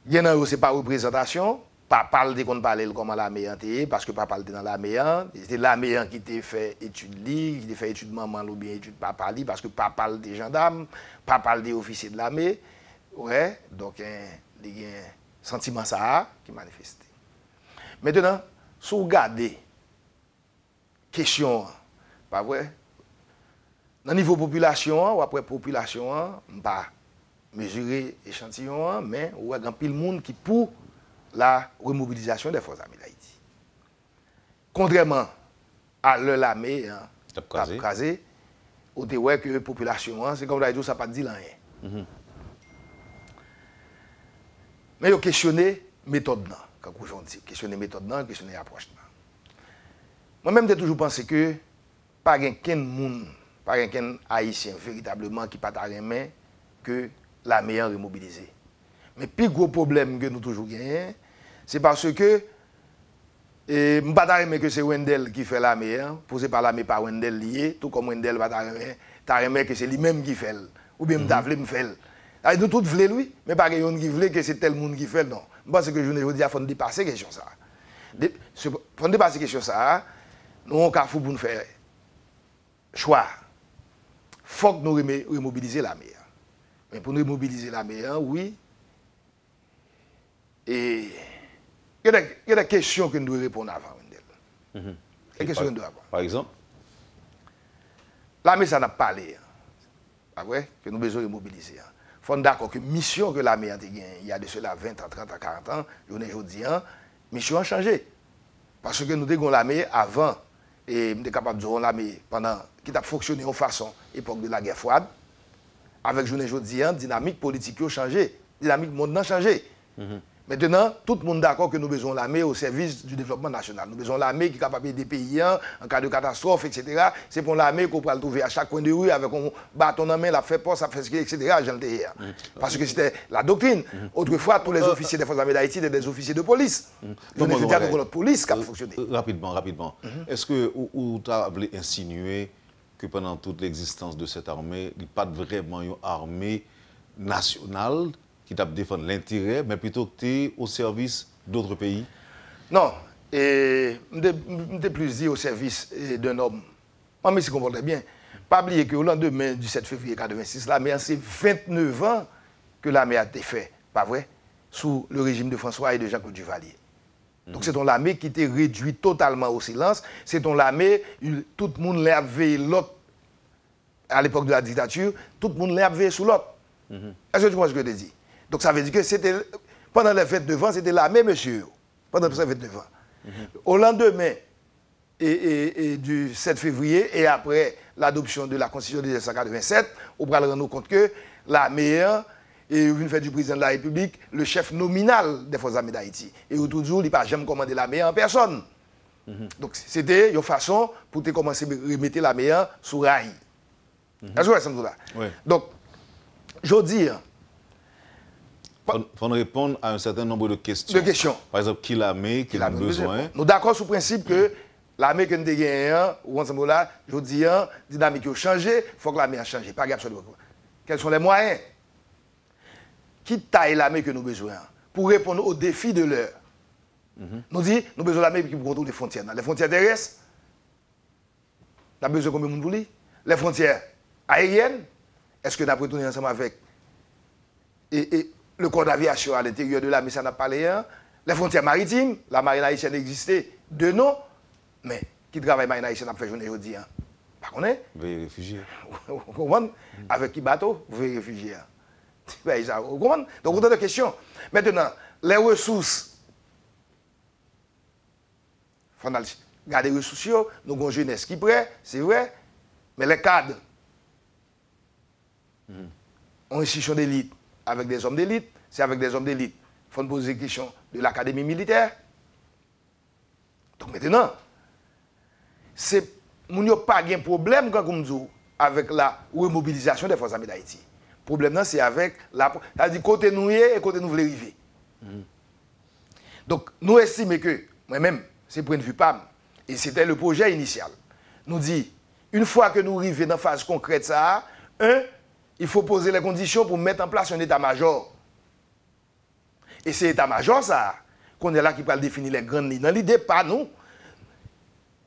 il y en a c'est pas représentation, pas parler qu'on parle comment l'armée était parce que pas parler dans l'armée, c'était l'armée qui t'a fait étude li, qui t'a fait étude maman ou bien étude papa li parce que pas parler des gendarmes, pas parler des officiers de l'armée. Ouais, donc il y a un sentiment ça qui manifeste. Maintenant, si vous regardez question pas vrai. Dans le niveau population, ou après population, on ne pas mesurer l'échantillon, mais on a pile monde qui pour la remobilisation des forces armées d'Haïti. Contrairement à l'armée, crasé, on voit que la population, c'est comme ça, ça pas dit rien. Mais on questionner méthode, quand on dit questionner méthode, questionner approche. Moi-même, j'ai toujours pensé que pas quelqu'un monde, pas quelqu'un haïtien véritablement qui pas main que la meilleure remobilisée. Mais le plus gros problème que nous toujours gagnons, c'est parce que je ne pas que c'est Wendell qui fait la meilleure, posé par l'armée par Wendell lié, tout comme Wendell va t'arriver que c'est lui-même qui fait, ou bien je me fait. Nous tous voulons lui, mais pas quelqu'un qui veut que c'est tel monde qui fait, non. Je pense que je ne dis pas qu'il faut dépasser la question ça. Pour dépasser la question ça, nous avons un pour nous faire choix. Il faut que nous remobiliser la mer. Mais pour nous remobiliser la mer, oui. Et il y a des questions que nous devons répondre avant. Des questions que nous devons répondre. Par exemple? L'armée, ça n'a pas parlé. Pas vrai? Que nous avons besoin de remobiliser. Il faut être d'accord que la mission que l'armée a gagnée, il y a de cela 20 ans, 30 ans, 40 ans, aujourd'hui, la mission a changé. Parce que nous avons l'armée avant. Et nous sommes capables de dire l'armée pendant qui a fonctionné en façon époque de la guerre froide. Avec journée aujourd'hui, dynamique politique a changé, dynamique monde a changé. Maintenant, tout le monde est d'accord que nous avons besoin de l'armée au service du développement national. Nous avons besoin de l'armée qui est capable d'aider les pays en cas de catastrophe, etc. C'est pour l'armée qu'on peut le trouver à chaque coin de rue avec un bâton en main, la fait poste, ça fait ce etc. Parce que c'était la doctrine. Autrefois, tous les officiers des forces armées d'Haïti étaient des officiers de police. Je veux dire que notre police qui a fonctionné. Rapidement. Est-ce que vous avez insinué que pendant toute l'existence de cette armée, il n'y a pas vraiment une armée nationale qui t'a défendre l'intérêt, mais plutôt que tu es au service d'autres pays? Non. Et je plus dit au service d'un homme. Moi, mais si vous comprenez bien, pas oublier qu'au lendemain du 7 février 1986, l'armée, c'est 29 ans que l'armée a été faite, pas vrai, sous le régime de François et de Jean-Claude Duvalier. Donc c'est l'armée qui était réduite totalement au silence. C'est l'armée, tout le monde l'a veillé l'autre, à l'époque de la dictature, tout le monde l'a veillé sous l'autre. Est-ce que tu comprends ce que je te dis? Donc ça veut dire que c'était, pendant les 29 ans, c'était l'armée, monsieur. Pendant ces 29 ans. Au lendemain du 7 février et après l'adoption de la Constitution de 1987, on va rendre compte que l'armée est venue faire du président de la République le chef nominal des forces armées d'Haïti. Et toujours, il n'a pas jamais commandé l'armée en personne. Donc c'était une façon pour te commencer à remettre l'armée sous rail. Est-ce que vous là? Donc, je dis. Il faut répondre à un certain nombre de questions. Par exemple, qui l'armée, qui a besoin. Nous sommes d'accord sur le principe que l'armée que nous avons gagnée, ou ensemble là, je dis, la dynamique a changé, il faut que l'armée a changé. Pas absolument. Quels sont les moyens? Qui taille l'armée que nous avons besoin pour répondre aux défis de l'heure? Nous disons, nous avons besoin de l'armée qui contrôle les frontières. Les frontières terrestres, nous avons besoin de combien de monde? Les frontières aériennes, est-ce que nous avons retourné ensemble avec le corps d'aviation à l'intérieur de l'armée, ça n'a pas parlé. Les frontières maritimes, la marine haïtienne existait de nom, mais qui travaille marine haïtienne a fait journée aujourd'hui? Pas qu'on est. Vous voyez réfugiés. Vous comprenez? Avec qui bateau? Vous voyez réfugiés. Vous comprenez? Donc, autant de questions. Maintenant, les ressources, il faut garder les ressources, nous avons une jeunesse qui est prête, c'est vrai, mais les cadres, on est une institution d'élite avec des hommes d'élite, c'est avec des hommes d'élite. Il faut nous poser des questions de l'académie militaire. Donc maintenant, nous n'avons pas de problème avec la remobilisation des forces armées d'Haïti. Le problème, c'est avec la... C'est-à-dire côté nous et côté nous voulons arriver. Donc, nous estimons que, moi-même, c'est point de vue PAM, et c'était le projet initial, nous dit, une fois que nous arrivons dans la phase concrète, ça, il faut poser les conditions pour mettre en place un état-major. Et c'est état-major, ça, qu'on est là qui peut définir les grandes lignes. Dans l'idée, pas nous.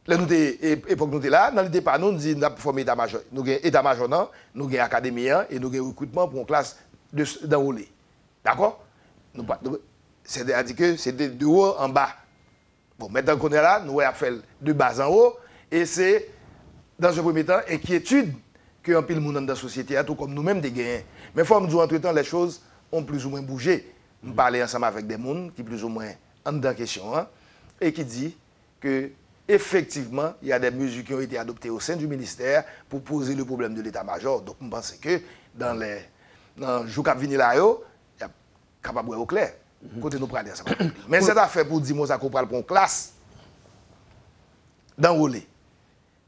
Là, nous époque nous là, dans l'idée, pas nous, nous disons, nous avons formé état-major. Nous avons état-major, nous avons académie et nous avons recrutement pour une classe d'enrôlés. D'accord? C'est-à-dire que c'est de haut en bas. Bon, maintenant qu'on est là, nous avons fait de bas en haut, et c'est, dans un premier temps, inquiétude que un pile monde dans la société, tout comme nous-mêmes, des gagnants. Mais il faut nous dire, entre-temps, les choses ont plus ou moins bougé. Nous parlons ensemble avec des gens qui plus ou moins en dans question, hein, et qui dit que effectivement, il y a des mesures qui ont été adoptées au sein du ministère pour poser le problème de l'état-major. Donc, je pense que dans les jours qui viennent là, il y a capable de voir au clair. Côté nous parler ensemble. Mais cette affaire pour dire qu'on parle pour une classe d'enrôler.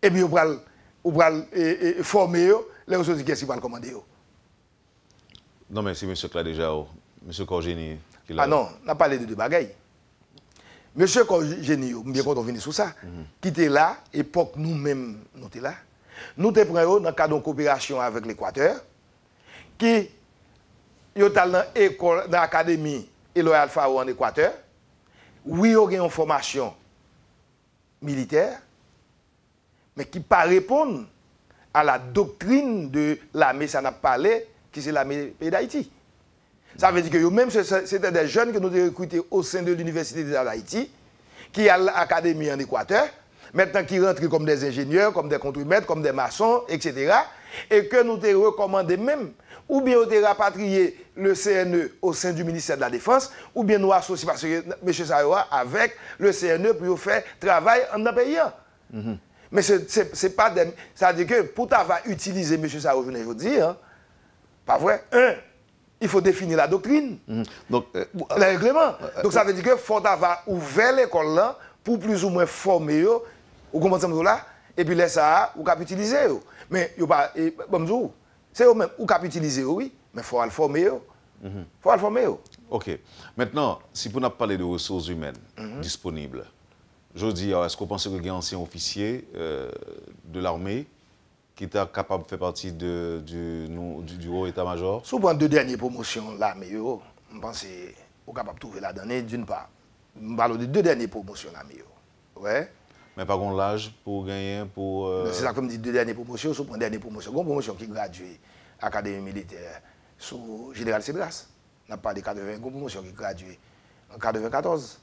Et puis, on va former, les autres qui vont le commander. Non, mais c'est M. Cla déjà, M. Corgénie. Ah non, on a parlé de deux bagailles. M. Corgénie, bien quand on vient sur ça, qui était là, époque nous-mêmes, nous étions là. Nous étions pris dans le cadre de coopération avec l'Équateur, qui est dans l'école, dans l'académie Eloy Fao en Équateur. Oui, il y a une formation militaire, mais qui ne répond pas à la doctrine de l'armée, ça n'a pas parlé, qui c'est l'armée pays d'Haïti. Ça veut dire que même c'était des jeunes que nous avons recrutés au sein de l'Université d'Haïti, qui a l'académie en Équateur, maintenant qui rentrent comme des ingénieurs, comme des contremaîtres, comme des maçons, etc. Et que nous avons recommandé même, ou bien nous avons rapatrié le CNE au sein du ministère de la Défense, ou bien nous associer, parce que M. Sayoua, avec le CNE pour faire travail en un pays. Mais c'est pas des... Ça veut dire que pour t'avoir utilisé M. Sayoua, je vous dis, hein, pas vrai, il faut définir la doctrine, donc, le règlement. Donc ça veut dire qu'il faut avoir ouvert l'école là pour plus ou moins former, vous comprenez là, et puis laisser ça, vous pouvez utiliser. Mais c'est eux-mêmes, vous pouvez utiliser, oui, mais il faut le former. Faut le former. OK. Maintenant, si vous n'avez pas parlé de ressources humaines disponibles, je dis, est-ce que vous pensez qu'il y a un ancien officier de l'armée qui était capable de faire partie du haut état-major? Souvent, deux dernières promotions, l'armée, je pense que vous êtes capable de trouver la dernière, d'une part. Je parle de deux dernières promotions, l'armée. Ouais. Mais par contre, l'âge pour gagner, pour... C'est ça comme dit, deux dernières promotions, souvent dernière promotion. Une promotion qui graduée à l'Académie militaire sous Général Cédras. On n'a pas de 80, une promotion qui graduée en 94,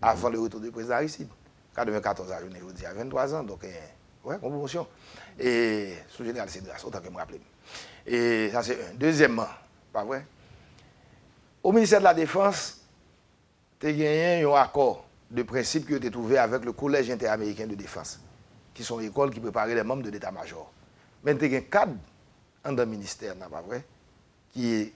avant le retour du président Aristide. 94 à je vous dis, à 23 ans, donc, ouais, une promotion. Et sous Général Cédras, autant que je me rappelle. Et ça, c'est un. Deuxièmement, pas vrai? Au ministère de la Défense, tu as gagné un accord de principe qui a été trouvé avec le Collège interaméricain de défense, qui sont les écoles qui préparaient les membres de l'état-major. Mais tu as un cadre dans le ministère, pas vrai, qui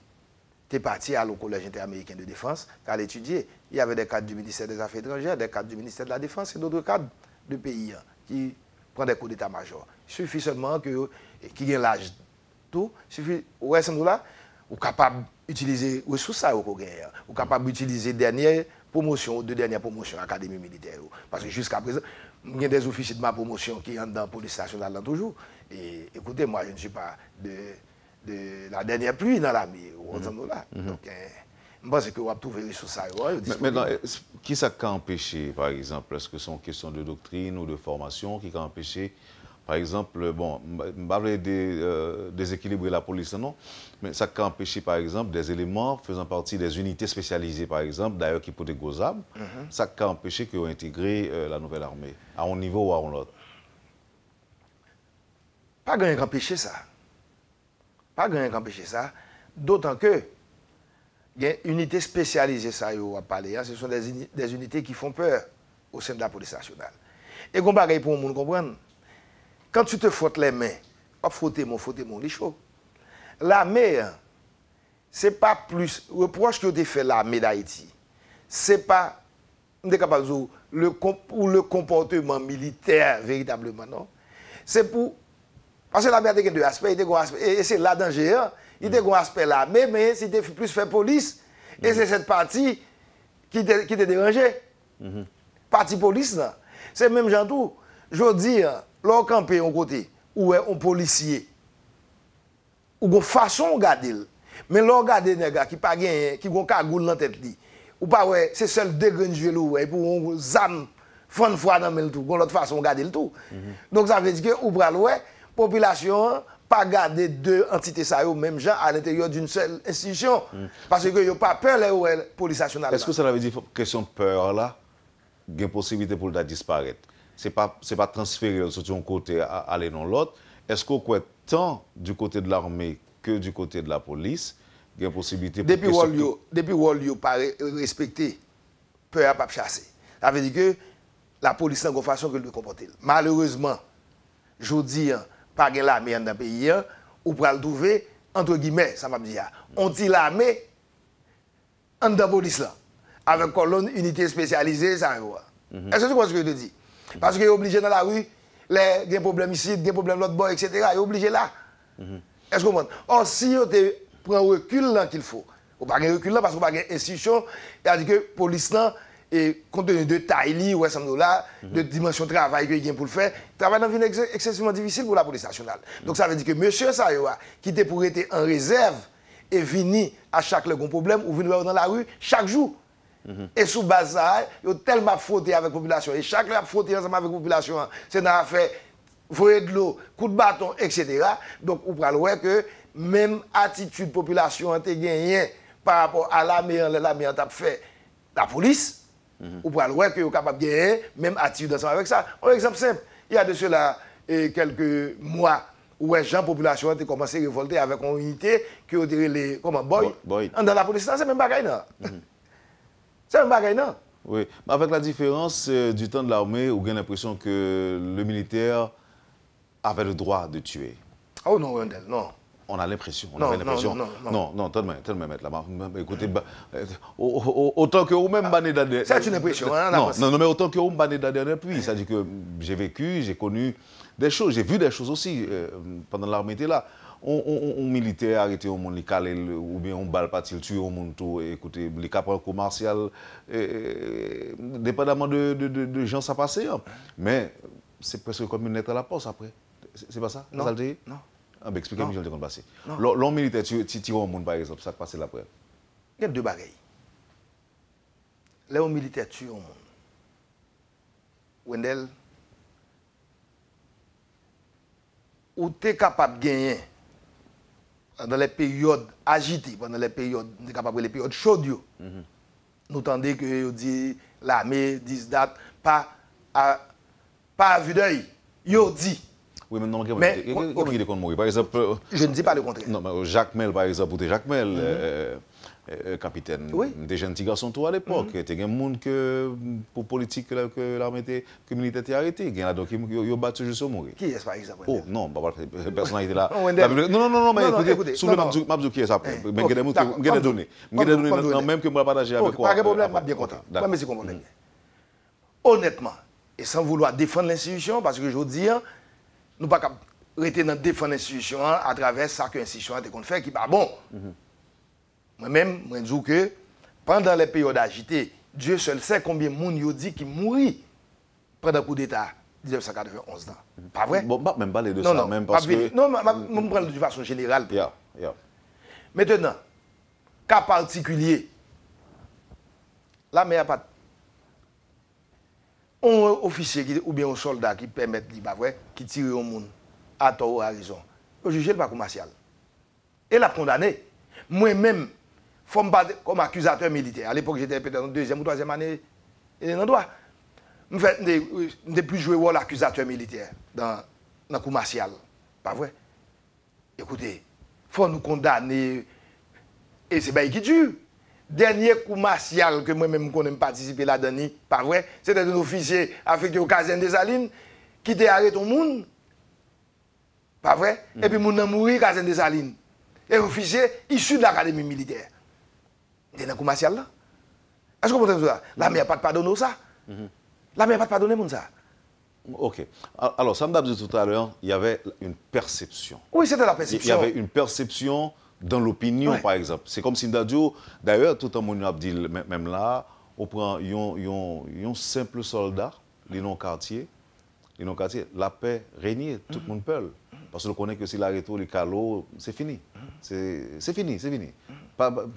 était parti au Collège interaméricain de défense, qui allait étudier. Il y avait des cadres du ministère des Affaires étrangères, des cadres du ministère de la Défense et d'autres cadres de pays qui prennent des cours d'état-major. Il suffit seulement qu'ils aient l'âge. Tout, il suffit, ouais, c'est nous là, ou capable d'utiliser les ressources ou capable d'utiliser dernière promotion, deux dernières promotions à l'Académie militaire. Parce que jusqu'à présent, il y a des officiers de ma promotion qui entrent dans la police nationale toujours. Et écoutez, moi, je ne suis pas de la dernière pluie dans l'armée. Donc, je pense que vous avez trouvé les ressources. Maintenant, qui ça a empêché, par exemple? Est-ce que c'est une question de doctrine ou de formation qui a empêché? Par exemple, bon, je ne vais pas déséquilibrer la police, non, mais ça a empêché, par exemple, des éléments faisant partie des unités spécialisées, par exemple, d'ailleurs qui portent des gros armes, ça a empêché qu'ils ont intégré la nouvelle armée, à un niveau ou à un autre. Pas grand empêcher ça. Pas grand empêcher ça. D'autant que, il y a une unité spécialisée, ça, on va parler, hein, ce sont des unités qui font peur au sein de la police nationale. Et qu'on bagaille pour le monde comprendre, quand tu te frottes les mains, hop, frotter mon, les chaud. L'armée, c'est pas plus, le reproche que tu fait l'armée d'Haïti, c'est pas, on est capable de le comportement militaire véritablement, non? C'est pour, parce que l'armée a deux aspects, et c'est là danger, hein? Il y a un aspect l'armée, mais c'était plus fait police, et c'est cette partie qui te dérangeait. Partie police, là. C'est même genre tout. Je veux dire, l'on campé un côté, ou est un policier, ou une façon de garder. Mais l'on garde des gars qui pas gagné, qui ont cagoule dans la tête, ou pas ouais, c'est seul degré de jouer ou pour on zam fond fois dans le tout, l'autre façon de garder le tout. Donc ça veut dire que ou bral ouais, population pas garder deux entités ça au même genre à l'intérieur d'une seule institution parce que yo pas peur la police nationale. Est-ce que ça veut dire question peur là, il y a une possibilité pour le disparaître? C'est pas transférer sur un côté aller dans l'autre. Est-ce qu'on croit tant du côté de l'armée que du côté de la police, il y a une possibilité pour depuis Wall pas respecter peur à pas chasser. Ça veut dire que la police n'a pas façon que de comporter. Malheureusement, je dis pas de l'armée dans le pays ou pour le trouver entre guillemets, ça m'a dit on dit l'armée en dans police là avec colonne unité spécialisée ça. Est-ce que tu vois ce que je te dis? Parce qu'il est obligé dans la rue, il y a des problèmes ici, des problèmes l'autre bord, etc. Il est obligé là. Est-ce que vous comprenez? Or, si on prend recul là qu'il faut, on ne pas un recul là parce qu'on n'a pas une institution, c'est-à-dire que la police là, et compte tenu de taille, ou de dimension de travail qu'il y a pour le faire, le travail est excessivement difficile pour la police nationale. Donc ça veut dire que monsieur Sayoa, qui était pour être en réserve, est venu à chaque problème, ou venu dans la rue chaque jour. Et sous base ça, il a tellement frotté avec la population. Et chaque fois frotté ensemble avec la population, c'est dans fait voyer de l'eau, coup de bâton, etc. Donc, on peut voir que même attitude population a gagné par rapport à l'armée a fait la police. On peut voir que est capable de gagner même attitude ensemble avec ça. Un exemple simple, il y a de cela quelques mois où les gens population ont commencé à révolter avec une unité qui ont dit les comment boy. Dans la police, c'est même bagaille là. C'est un bagaille, non? Oui, mais avec la différence du temps de l'armée, on a l'impression que le militaire avait le droit de tuer. Oh non, Wendell, non. On a l'impression, on avait l'impression. Non, tellement mettre là. Écoutez, autant que vous-même banné d'adhérents. C'est une impression, hein? Non, mais autant que vous banné d'adhérents, puis, c'est-à-dire que j'ai vécu, j'ai connu des choses, j'ai vu des choses aussi pendant l'armée était là. On militaire arrêté au monde, ou bien on balle pas tuer au monde tout, écoutez, les capables commerciaux, dépendamment de gens ça passait. Hein. Mais c'est presque comme une lettre à la poste après. C'est pas ça? Non. Non. Ah, ben expliquez-moi ce qui est passé. L'homme militaire tire au monde par exemple, ça passe après. Il y a deux bagailles. L'homme militaire tue au monde. Wendell, où tu es capable de gagner dans les périodes agitées, pendant les périodes, les périodes chaudes, nous tendons que dit l'armée, 10 dates, pas à vue d'œil. Yo dit. Oui, mais non, comment il est contre mourir? Par exemple. Je ne dis pas le contraire. Non, mais Jacques Mel, par exemple, ou Jacques Mel, capitaine, des jeunes petits garçons tout à l'époque. Il y a des gens que pour politique que l'armée que militaire était arrêté. Il y a donc qui ont battu juste au mourir. Qui est-ce par exemple? Oh non, personne n'était là. Non, mais écoutez, souvent Mabdou qui est ça. Mais il y a des données. Même que moi partager avec quoi. Pas de problème, je suis bien content. Mais c'est comment bien. Honnêtement, et sans vouloir défendre l'institution, parce que je veux dire, nous ne pouvons pas rester dans défendre l'institution à travers ça que l'institution a fait qui n'est pas bon. Moi-même, je dis que pendant les périodes agitées, Dieu seul sait combien de monde dit qui mourit pendant le coup d'État 1991. Pas vrai? Bon, même pas les deux ça, même parce que... Non, je me prends de façon générale. Yeah. Maintenant, cas particulier, la mère pas... Un officier ou bien un soldat qui permet, qui tire au monde à tort ou à raison, il juge le pas commercial. Et l'a condamné. Moi-même, comme accusateur militaire. À l'époque, j'étais peut-être en deuxième ou troisième année dans le droit. Je n'ai plus joué rôle accusateur militaire dans le coup martial. Pas vrai? Écoutez, il faut nous condamner Et c'est bien qui tue. Dernier coup martial que moi-même connais participé là-dedans, pas vrai, c'était un officier affecté au caserne des Salines qui t'a arrêté au monde. Pas vrai? Et puis mon a mouru au caserne des Salines. Et officier issu de l'académie militaire. C'est un coup martial là. Est-ce que vous comprenez ça? La mère n'a pas pardonné ça. La mère n'a pas pardonné ça. Ok. Alors, ça m'a dit tout à l'heure, il y avait une perception. Oui, c'était la perception. Il y avait une perception dans l'opinion, par exemple. C'est comme si Ndadio, d'ailleurs, tout le monde a dit, même là, on prend un simple soldat, les non-quartiers, la paix régnait, tout le monde peut. Parce qu'on connaît que si l'arrêté, les calots, c'est fini. C'est fini.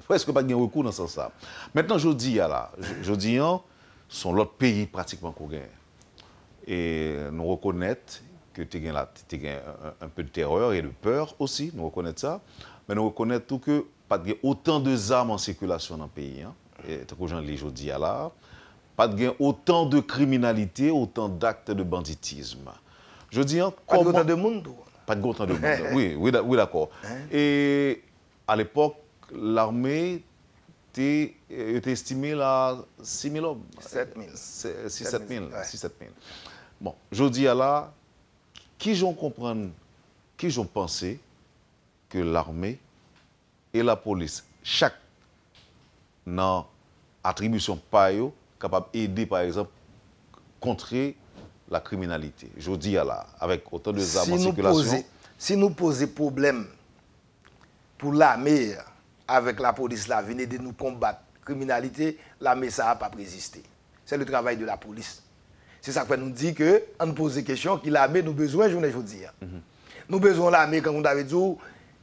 Presque pas de recours dans ce sens-là. Maintenant, je dis, sont l'autre pays pratiquement qu'on gagne. Et nous reconnaître que tu as un peu de terreur et de peur aussi, nous reconnaître ça. Mais nous reconnaître tout que pas de autant de armes en circulation dans le pays. Et tant que j'en lis aujourd'hui là, pas de autant de criminalité, autant d'actes de banditisme. Je dis pas de autant de monde. Pas de autant de monde. Oui, d'accord. Et à l'époque, l'armée était estimée à 6 000 hommes. 7 000. 6 000. Bon, je dis là, qui j'en comprendre, qui j'en penser que l'armée et la police, chaque dans attribution payo, capable d'aider par exemple contrer la criminalité. Je dis là, avec autant de armes en circulation. Si nous posons problème pour l'armée avec la police, là, venez de nous combattre la criminalité, l'armée ça n'a pas résisté. C'est le travail de la police. C'est ça que nous dit que on nous pose des questions qui l'armée nous besoin, je veux dire. Nous besoin l'armée, comme on avait dit,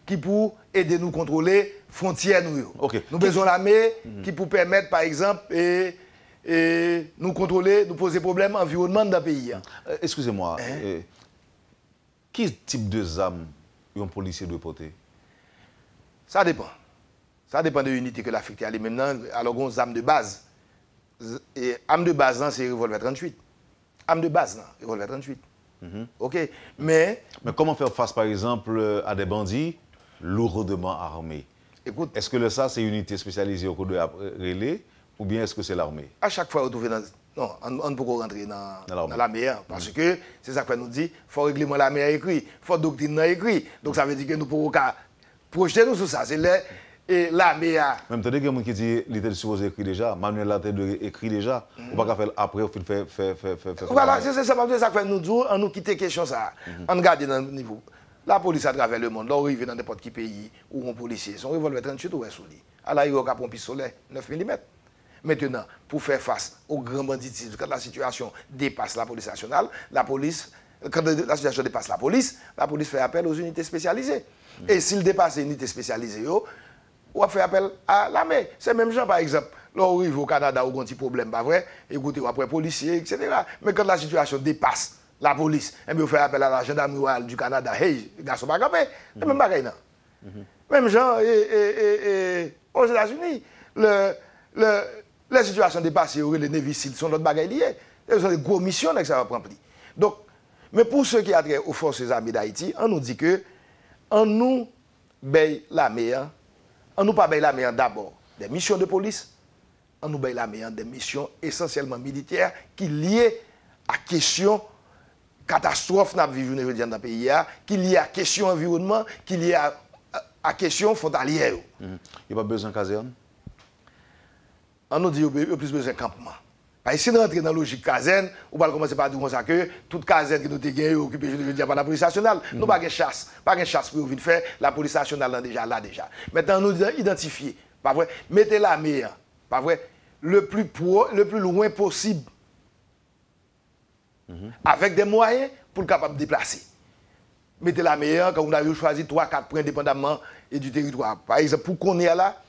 qui pour aider nous contrôler frontières nous. Okay. Nous besoin l'armée qui pour permettre, par exemple, et nous contrôler, nous poser problème environnement dans le pays. Excusez-moi, quel type de armes un policier doit porter? Ça dépend. Ça dépend de l'unité que l'affecté à maintenant. Alors, on a des armes de base. Et armes de base, c'est revolver 38. Armes de base, revolver 38. OK. Mais comment faire face, par exemple, à des bandits lourdement armés? Écoute, est-ce que ça, c'est une unité spécialisée au cours de relais ou bien est-ce que c'est l'armée? À chaque fois, on trouve dans... Non, on ne peut pas rentrer dans l'armée. Parce que c'est ça que nous dit, il faut règlement l'armée écrit, il faut doctrine écrit. Donc ça veut dire que nous pouvons projeter nous sur ça. C'est l'armée a... Même temps, il y a des gens qui disent qu'il était supposé écrire déjà, Manuel l'a écrit déjà, on ne peut pas faire après, on fait. Voilà, c'est ça que nous disons, on nous quitte la question ça. On regarde dans le niveau. La police à travers le monde, là, on arrive dans n'importe quel pays où un policier, son revolver 38 ou sous lui. Alors, il y a un pistolet 9 mm. Maintenant, pour faire face au grand banditisme, quand la situation dépasse la police nationale, quand la situation dépasse la police fait appel aux unités spécialisées. Et s'il dépasse les unités spécialisées, on fait appel à l'armée. C'est même gens, par exemple, là, on arrive au Canada, où on a un petit problème, pas vrai, écoutez, après policiers, etc. Mais quand la situation dépasse la police, on fait appel à la gendarmerie du Canada, hey, les gars sont pas campés, c'est même pas non. Même gens, aux États-Unis, les situations dépassées, les Navy Seals sont d'autres bagages liés. Ce sont des gros missions que ça va prendre. Donc, mais pour ceux qui ont trait aux forces armées d'Haïti, on nous dit que, on nous paye l'armée, on nous pas paye l'armée d'abord des missions de police, on nous paye l'armée des missions essentiellement militaires qui liées à question catastrophe dans le pays, qui liées à question environnement, qui liées à question frontalière. Il n'y a pas besoin de caserne? On nous dit qu'il y a plus besoin de campement. Parce que si nous rentrons dans la logique caserne, on va commencer par dire que toute caserne que nous avons gagnée occupée par la police nationale, nous n'avons pas de chasse. Pas de chasse pour venir faire, la police nationale est déjà là déjà. Maintenant, nous identifier, pas vrai, mettez l'armée, pas vrai, le plus loin possible, avec des moyens pour le capable de déplacer. Mettez l'armée, quand vous avez choisi 3-4 points dépendamment du territoire. Par exemple, pour qu'on est là,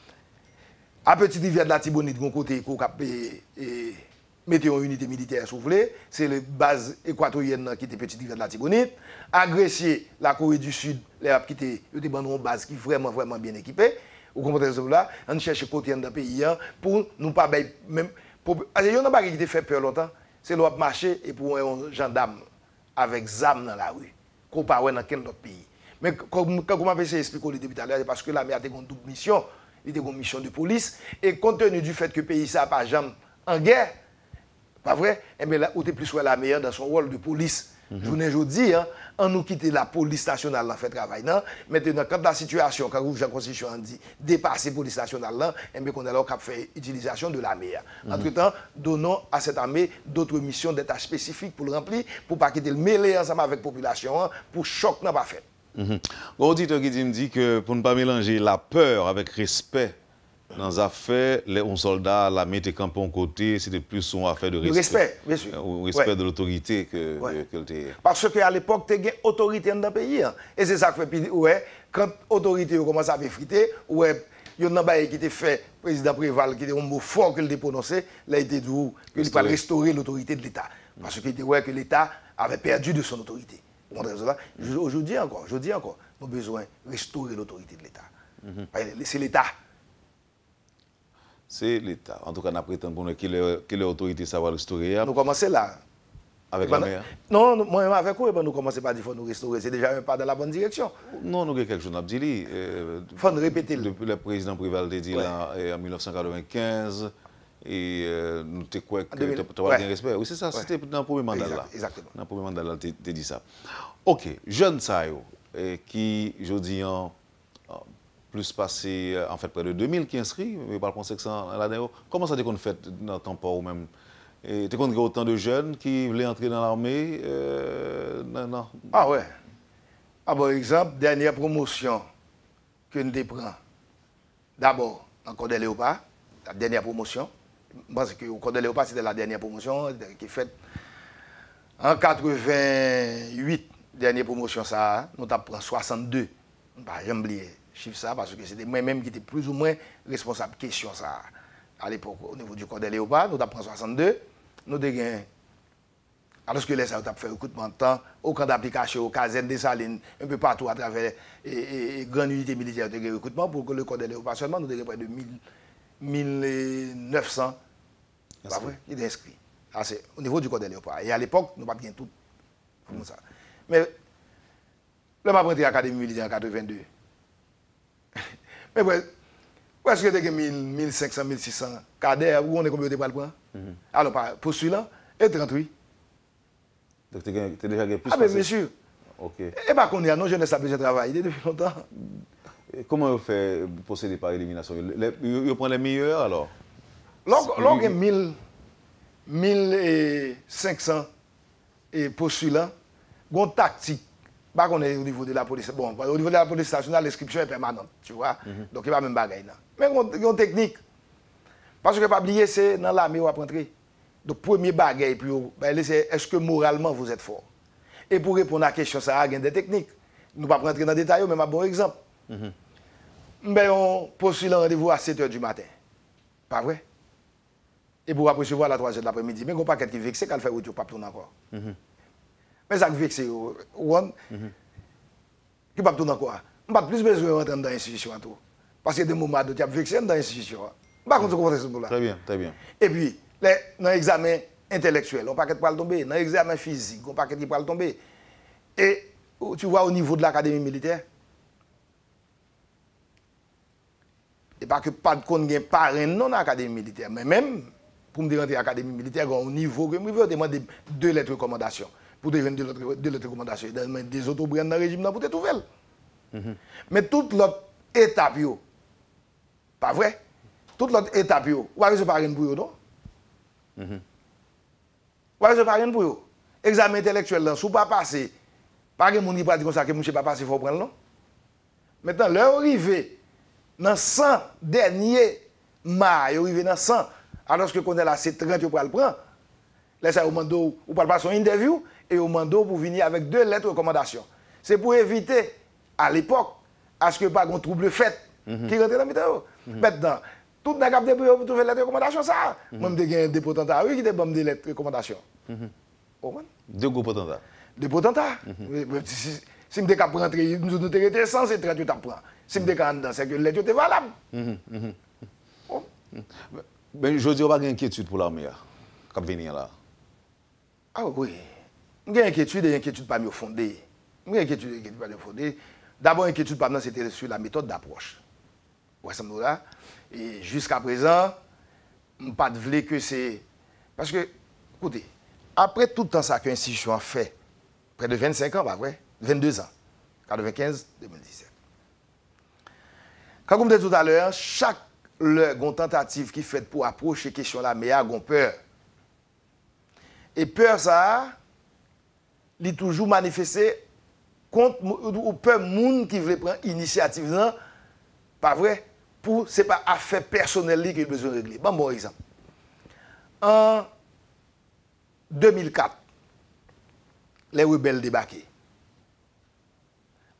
à Petite Rivière de la Tibonite, de mon côté, mettez une unité militaire, si vous voulez, c'est la base équatorienne qui était Petite Rivière de la Tibonite. Agressier, la Corée du Sud, qui était une base qui est vraiment, vraiment bien équipée. Vous comprenez ce là? On cherche côté dans le pays pour nous pas même. Il y a un bagage qui fait peur longtemps, c'est le marché et pour un gendarme avec ZAM dans la rue, comparé dans quel autre pays. Mais quand vous m'avez expliqué depuis tout à l'heure, c'est parce que l'armée a une double mission. il était une mission de police. Et compte tenu du fait que le pays n'a pas jamais en guerre, pas vrai, et bien là, où tu es plus la meilleure dans son rôle de police. Je vous dis, hein, on nous quitte la police nationale dans fait travail. Non? Maintenant, quand la situation, quand la Constitution dit dépasser la police nationale, là, et bien qu'on a là fait utilisation de l'armée. Entre-temps, donnons à cette armée d'autres missions d'état spécifiques pour le remplir, pour ne pas quitter le mêlé ensemble avec la population, hein, pour choc n'a pas fait. Auditeur qui me dit que pour ne pas mélanger la peur avec respect dans les affaires, les soldats, la mettre campé en côté, c'était plus une affaire de respect. Respect, bien sûr. Au respect de l'autorité que Parce qu'à l'époque, tu as une autorité dans le pays. Hein. Et c'est ça que fait, ouais, quand l'autorité commence à effriter, ouais, il y a un bail qui était fait, le président Préval, qui était un mot fort qu'il a prononcé, il a été dit qu'il fallait restaurer l'autorité de l'État. Parce qu'il était ouais que l'État avait perdu de son autorité. Aujourd'hui encore, nous avons besoin de restaurer l'autorité de l'État. C'est l'État. C'est l'État. En tout cas, on prétend que l'autorité ça va restaurer. Nous commençons là. Avec la mer? Non, moi avec vous, nous commençons pas à dire qu'il faut nous restaurer. C'est déjà un pas dans la bonne direction. Non, nous avons quelque chose à dire. Il faut nous répéter. Depuis le président Préval a dit là, en 1995, et nous te croyons que tu as pas de respect. Oui, c'est ça, c'était dans le premier mandat là. Exactement. Dans le premier mandat là, tu as dit ça. Ok, jeune ça, qui, je dis, plus passé, en fait, près de 2000 qui inscrits, mais par contre, l'année. Comment ça qu'on fait dans ton temps ou même? Et tu connais autant de jeunes qui voulaient entrer dans l'armée? Non. Ah ouais. Ah bon, exemple, dernière promotion que nous prenons. D'abord, en Corps des Léopards, la dernière promotion. Je pense que au Corps des Léopards, c'était la dernière promotion qui est faite en 88. Dernière promotion, ça, nous avons pris 62. J'aime oublier chiffre ça parce que c'était moi-même qui était plus ou moins responsable de question ça. À l'époque, au niveau du Corps des Léopards, nous avons pris 62. Nous avons gagné. Alors que les avons fait recrutement de temps, au camp d'application, au caserne des Salines, un peu partout à travers les grandes unités militaires de recrutement pour que le Corps des Léopards seulement, nous avons près de 1900. C'est pas vrai? Il est inscrit. C'est au niveau du Corps des Léopards. Et à l'époque, nous n'avons pas bien tout. Comme ça. Mais, là, je suis à l'Académie militaire en 82. Mais presque 1500, 1600 cadets, où on est combien de temps pour le prendre? Alors, pour celui-là, et 38. Donc, tu as déjà gagné plus? Ah, mais bien sûr. Ok. Et pas qu'on est à nos jeunesse a besoin de travailler depuis longtemps. Et comment vous faites pour procéder par élimination? Vous prenez les meilleurs alors? Lorsqu'on a 1500 postulants, il y a une tactique. Pas qu'on est au niveau de la police. Bon, au niveau de la police nationale, l'inscription est permanente, tu vois. Donc, il n'y a pas même bagaille là. Mais il y a une technique. Parce que, pas oublier, c'est dans l'armée où on va rentrer. Donc, premier bagaille, c'est est-ce que moralement vous êtes fort? Et pour répondre à la question, ça il y a des techniques. Nous ne pouvons pas rentrer dans les détails, mais un bon exemple. On postule un rendez-vous à 7 h du matin. Pas vrai? Et pour recevoir à la 3 h de l'après-midi. Mais il n'y a pas quelqu'un qui vexe, quand il fait retour, pas tourner encore. Mais ça qui vexe, qui pas tourner encore. On n'a pas plus besoin de rentrer dans l'institution. Parce qu'il y a des moments où tu as vexé dans l'institution. Pas contre ce là. Très bien, très bien. Et puis, dans l'examen intellectuel, on ne peut pas tomber. Dans l'examen physique, on ne peut pas tomber. Et tu vois, au niveau de l'académie militaire, et pas que pas de qu'on gagne parrain non dans l'académie militaire, mais même pour me rentrer à l'académie militaire, au niveau que je veux demander 2 lettres de recommandation. Pour devenir 2 lettres de recommandation, des autres brands dans le régime pour être ouvert. Mais toute l'autre étape, pas vrai? Toute l'autre étape, vous avez parrain pour eux, non? Vous avez parrain pour eux. Examen intellectuel, si vous ne pas passer, pas que mon qui dit comme ça que monsieur pas passer, il faut prendre, non? Maintenant, leur arrivé dans 100 derniers mois, ils arrivent dans 100, alors que qu'on est là, c'est 30, vous pouvez le prendre. Là, ça, vous pouvez passer une interview et vous demandez pour venir avec 2 lettres de recommandation. C'est pour éviter, à l'époque, à ce que pas un trouble fait qui rentre dans la vidéo. Maintenant, tout le monde pour trouver lettres de recommandation, ça. Moi, je suis un dépotentat, oui, qui te donne des lettres de recommandation. 2 gros potentats. Dépotentat. Si je suis capable de rentrer, nous sommes 100, c'est 38 ans. Si je suis capable, c'est que les lettres sont valables. Mais je dis, on n'a pas d'inquiétude pour l'armée qui venir là. Ah oui. J'ai une inquiétude et une inquiétude pas mieux fondée. J'ai une inquiétude pas mieux fondée. D'abord, l'inquiétude, c'était sur la méthode d'approche. Ouais, ça me là. Et jusqu'à présent, je ne pas de que c'est. Parce que, écoutez, après tout le temps ça que l'institution a fait, près de 25 ans, pas vrai? 22 ans. 95, 2017. Comme je disais tout à l'heure, chaque tentative qui est faite pour approcher la question là, mais a peur. Et peur, ça, il est toujours manifesté contre ou peur moun qui veut prendre initiative, non? Pas vrai? Ce n'est pas affaire personnelle qui a besoin de régler. Bon exemple. En 2004, les rebelles débarqués.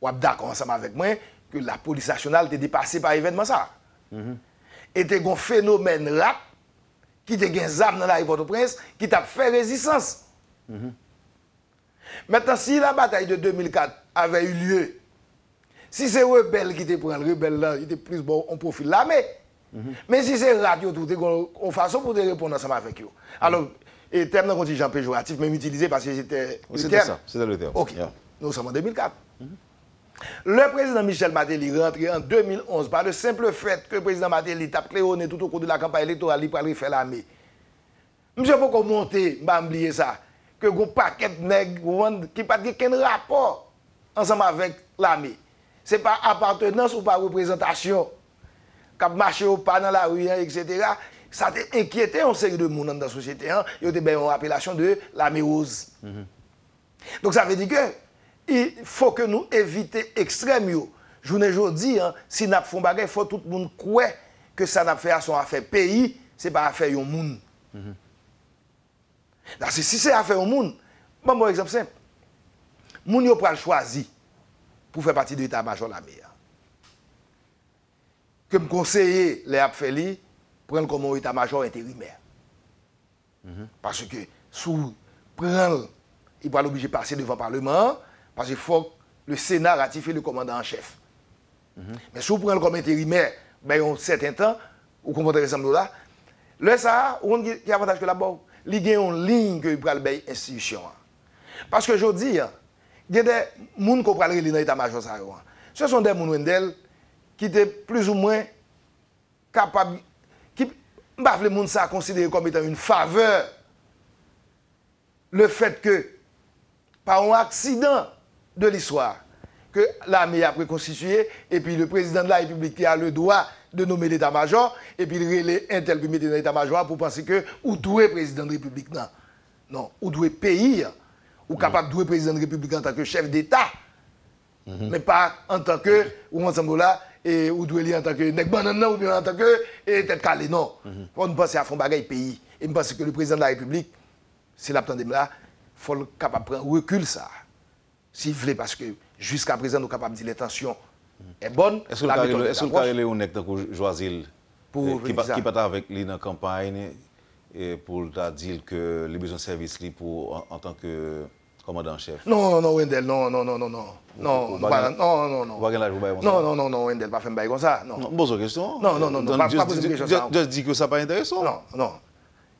Vous êtes d'accord ensemble avec moi que la police nationale était dépassée par l'événement ça. Et il y a un phénomène rap qui a des armes dans la Port-au-Prince qui a fait résistance. Maintenant, si la bataille de 2004 avait eu lieu, si c'est rebelle qui te prend, le rebelle là, il était plus bon, on profile l'armée. Mais si c'est radio, tout, on façon pour te répondre ensemble avec eux. Alors, et terme de contingent péjoratif, même utilisé parce que c'était le terme. C'était le terme. Ok. Nous sommes en 2004. Le président Michel Martelly rentré en 2011 par le simple fait que le président Martelly tape Cléoné tout au cours de la campagne électorale, il pour aller faire l'armée. Monsieur, pourquoi monter, je vais oublier ça, que un paquet de nègres qui n'a pas aucun rapport ensemble avec l'armée. Ce n'est pas appartenance ou pas représentation. Quand marché au pas dans la rue, etc. Ça a inquiété un série de monde dans la société. Il y a eu une appellation de l'armée rose. Donc ça veut dire que il faut que nous évitions extrême. Je vous dis, si nous faisons des choses, il faut que tout le monde croit que ça n'a fait à son affaire pays, ce n'est pas affaire au monde. Si c'est affaire au monde, bon exemple simple. Moun yo pral choisi pour faire partie de l'état-major de l'armée. Que me conseiller les Apfeli prendre comme un état-major intérimaire. Parce que sous prendre, il va l'obliger de passer devant le Parlement, parce qu'il faut que le Sénat ratifie le commandant en chef. Mais si vous prenez comme intérimaire, ben, un certain temps, vous comprenez l'exemple là, là, ça, on a avantage que là-bas, il y a une ligne que vous prenez l'institution. Parce que je dis, il y a des gens qui prennent dans l'état-major. Ce sont des gens qui étaient plus ou moins capables, qui ne les gens considérer comme étant une faveur. Le fait que, par un accident de l'histoire, que l'armée a préconstitué, et puis le président de la République qui a le droit de nommer l'état-major, et puis il relève un tel qui met dans l'état-major pour penser que ou doué président de la République. Non, non, ou doué pays, ou capable de doué président de la République en tant que chef d'État, mais pas en tant que, ou ensemble là, et ou doué en tant que nèg banane ou bien en tant que tête calée. Non, on ne pense à fond bagaille pays. Et je pense que le président de la République, c'est l'attendement là, il faut le capable de prendre recul ça. S'il voulait, parce que jusqu'à présent, nous sommes capables de dire l'intention est bonne. Est-ce que le carré Léonec de Joisil, qui part avec lui dans la campagne, pour dire que les besoins de service en tant que commandant en chef? Non, non, Wendel, non. Non, Wendel, pas faire comme ça. Non, bonne question. Non, pas poser une question. Je dis que ça n'est pas intéressant. Non.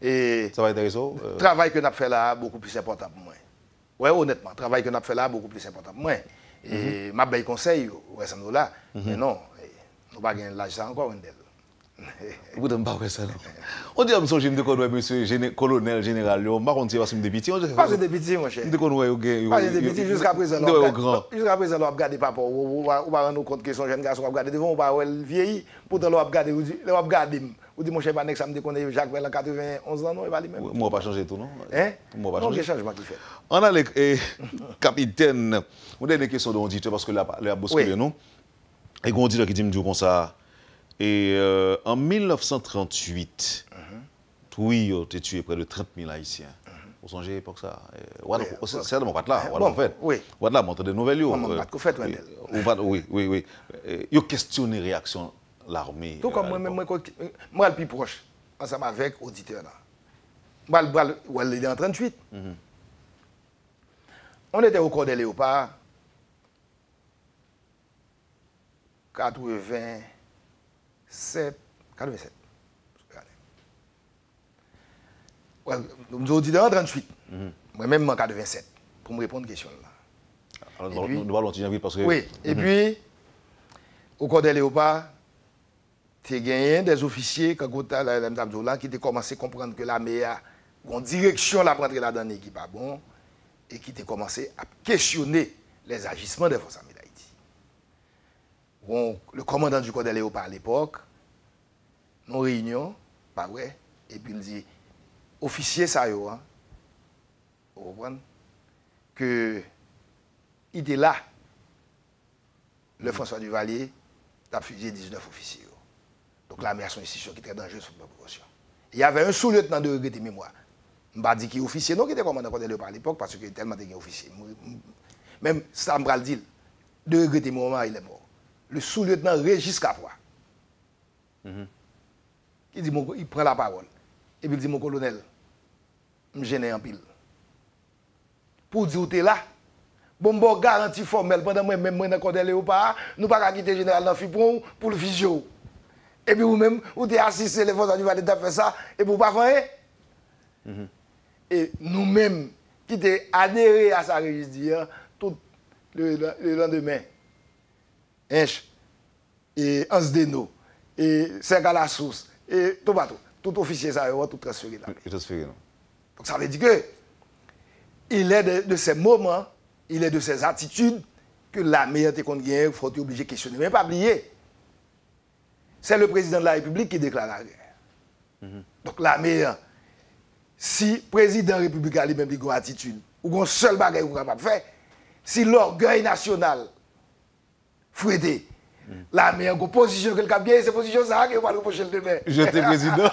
Et ça va être intéressant. Le travail que nous avons fait là, beaucoup plus important pour moi. Oui, honnêtement, le travail que nous avons fait là, beaucoup plus important pour moi. Et ma belle conseil, ouais, ça nous là. Mais non, nous n'avons pas gagné l'âge ça encore, Wendel. Vous n'avez pas ça, non? On dit que je me connais, monsieur colonel général, on ne sait pas si je me député. Pas de député, mon cher. Je connais pas de député jusqu'à présent. Jusqu'à présent, on a regardé papa. On va rendre compte que son jeune garçon a regardé devant, on va vieillir. Pourtant, on a regardé. On dit, mon cher Banek, ça me dit qu'on est Jacques Bell en 91 ans, non? Il va lui-même. Moi, pas changé tout, non? Hein? Moi, pas changé. Quel changement qu'il fait? On a le capitaine. On a des questions de l'auditeur parce que là, il a bousculé, non? Et on dit qui dit comme ça. Et en 1938, oui, tu as tué près de 30 000 Haïtiens. Vous songez à l'époque ça? C'est de mon pas là. En fait. Oui. Voilà, montre des nouvelles. Oui. Il a questionné la réaction de l'armée. Tout comme moi, le plus proche, ensemble avec l'auditeur. Moi, il est en 38. On était au corps des Léopards. 87. Ouais, nous avons dit en 38. Moi-même en 87. Pour me répondre à cette question-là. Alors, nous allons continuer parce que. Oui, et puis, au corps des Léopards, tu as gagné des officiers qui ont commencé à comprendre que l'armée a une direction la prendre là-dedans qui n'est pas bon et qui ont commencé à questionner les agissements des forces armées d'Haïti. Bon, le commandant du corps des Léopards à l'époque, nous réunion, pas vrai, et puis il dit, officier ça y est, hein, vous comprenez, que il était là, le François Duvalier, a fusillé 19 officiers. Donc l'armée a son institution qui est très dangereuse sur la proportion. Il y avait un sous-lieutenant de regret de mémoire. Je ne vais pas dire qu'il est officier, non, qui était commandant de Léopard à l'époque, parce qu'il était tellement officier. Même ça, je vais le dire, de regret de mémoire, il est mort. Le sous-lieutenant Régis Capois. Il prend la parole. Et puis il dit, mon colonel, je me gêne en pile. Pour dire où tu es là, bon garantie formelle pendant moi-même, moi, dans le corps de Léopard, nous ne pouvons pas quitter le général dans Fipron pour le physio. Et puis vous-même, vous avez assisté les forces du Valais de faire ça, et vous ne pouvez pas faire. Et nous-mêmes, qui avons adhéré à sa registre, tout le lendemain, et Ansdeno, et Serge à la source, et tout officier, ça va tout transféré là. Donc ça veut dire que il est de ces moments, il est de ces attitudes que la meilleure qu'on gagne, il faut être obligé de questionner. Mais pas oublier, c'est le président de la République qui déclare la guerre. Donc la meilleure, si le président de la République a lui-même une attitude, ou un seul bagage qu'on est capable de faire, si l'orgueil national fouetté, la meilleure position que le cap gagne, c'est position ça qui va le reprocher le demain. J'étais président.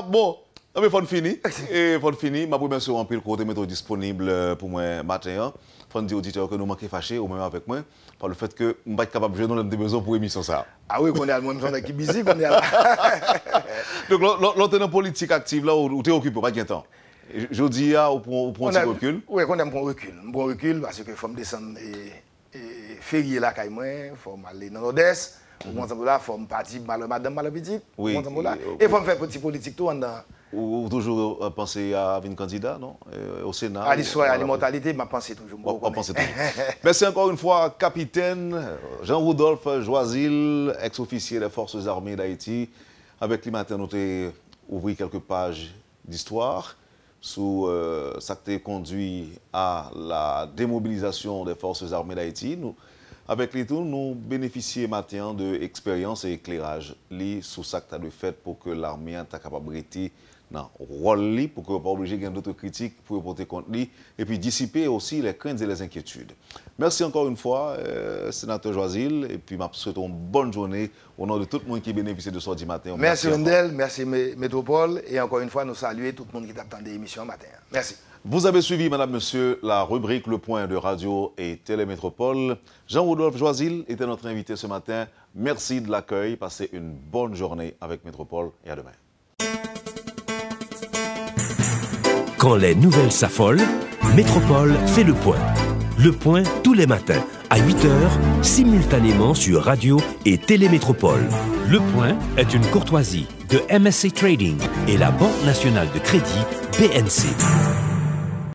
Bon. Mais il faut finir. Et faut finir. Ma première sur un pile côté métro disponible pour moi matin. Il faut dire aux auditeurs que nous manquons fâchés, ou même avec moi, par le fait que nous ne sommes pas capables de jouer dans les besoins pour l'émission ça. Ah oui, qu'on est à l'émission qui est busy, qu'on est à Donc, l'antenne politique active là, où tu es occupé, pas de temps. Je dis, on prend un petit recul. Oui, on a un recul. Un bon recul parce qu'il faut descendre et férier là, il faut aller dans l'Odesse. Il faut partir madame Malapiti. Oui. Et il faut faire petit politique tout en dedans. Ou toujours penser à un candidat, non? Au Sénat. À l'histoire, à l'immortalité, je pense toujours. Merci encore une fois, capitaine Jean-Rodolphe Joisil, ex-officier des Forces armées d'Haïti. Avec lui, matin, nous avons ouvert quelques pages d'histoire sur ça qui a conduit à la démobilisation des Forces armées d'Haïti. Avec les tours, nous bénéficions maintenant d'expérience et éclairage sur ça que tu as fait pour que l'armée soit capable de dans le rôle pour qu'on ne soit pas obligé de gagner d'autres critiques pour porter contre lui et puis dissiper aussi les craintes et les inquiétudes. Merci encore une fois, sénateur Joisil, et puis je souhaite une bonne journée au nom de tout le monde qui bénéficie de ce matin. Merci Wendel, merci Métropole, et encore une fois, nous saluons tout le monde qui t'attend des émissions matin. Merci. Vous avez suivi, madame, monsieur, la rubrique Le Point de Radio et Télémétropole. Jean-Rodolphe Joisil était notre invité ce matin. Merci de l'accueil. Passez une bonne journée avec Métropole et à demain. Quand les nouvelles s'affolent, Métropole fait le point. Le point tous les matins à 8h, simultanément sur Radio et Télémétropole. Le point est une courtoisie de MSC Trading et la Banque nationale de crédit BNC.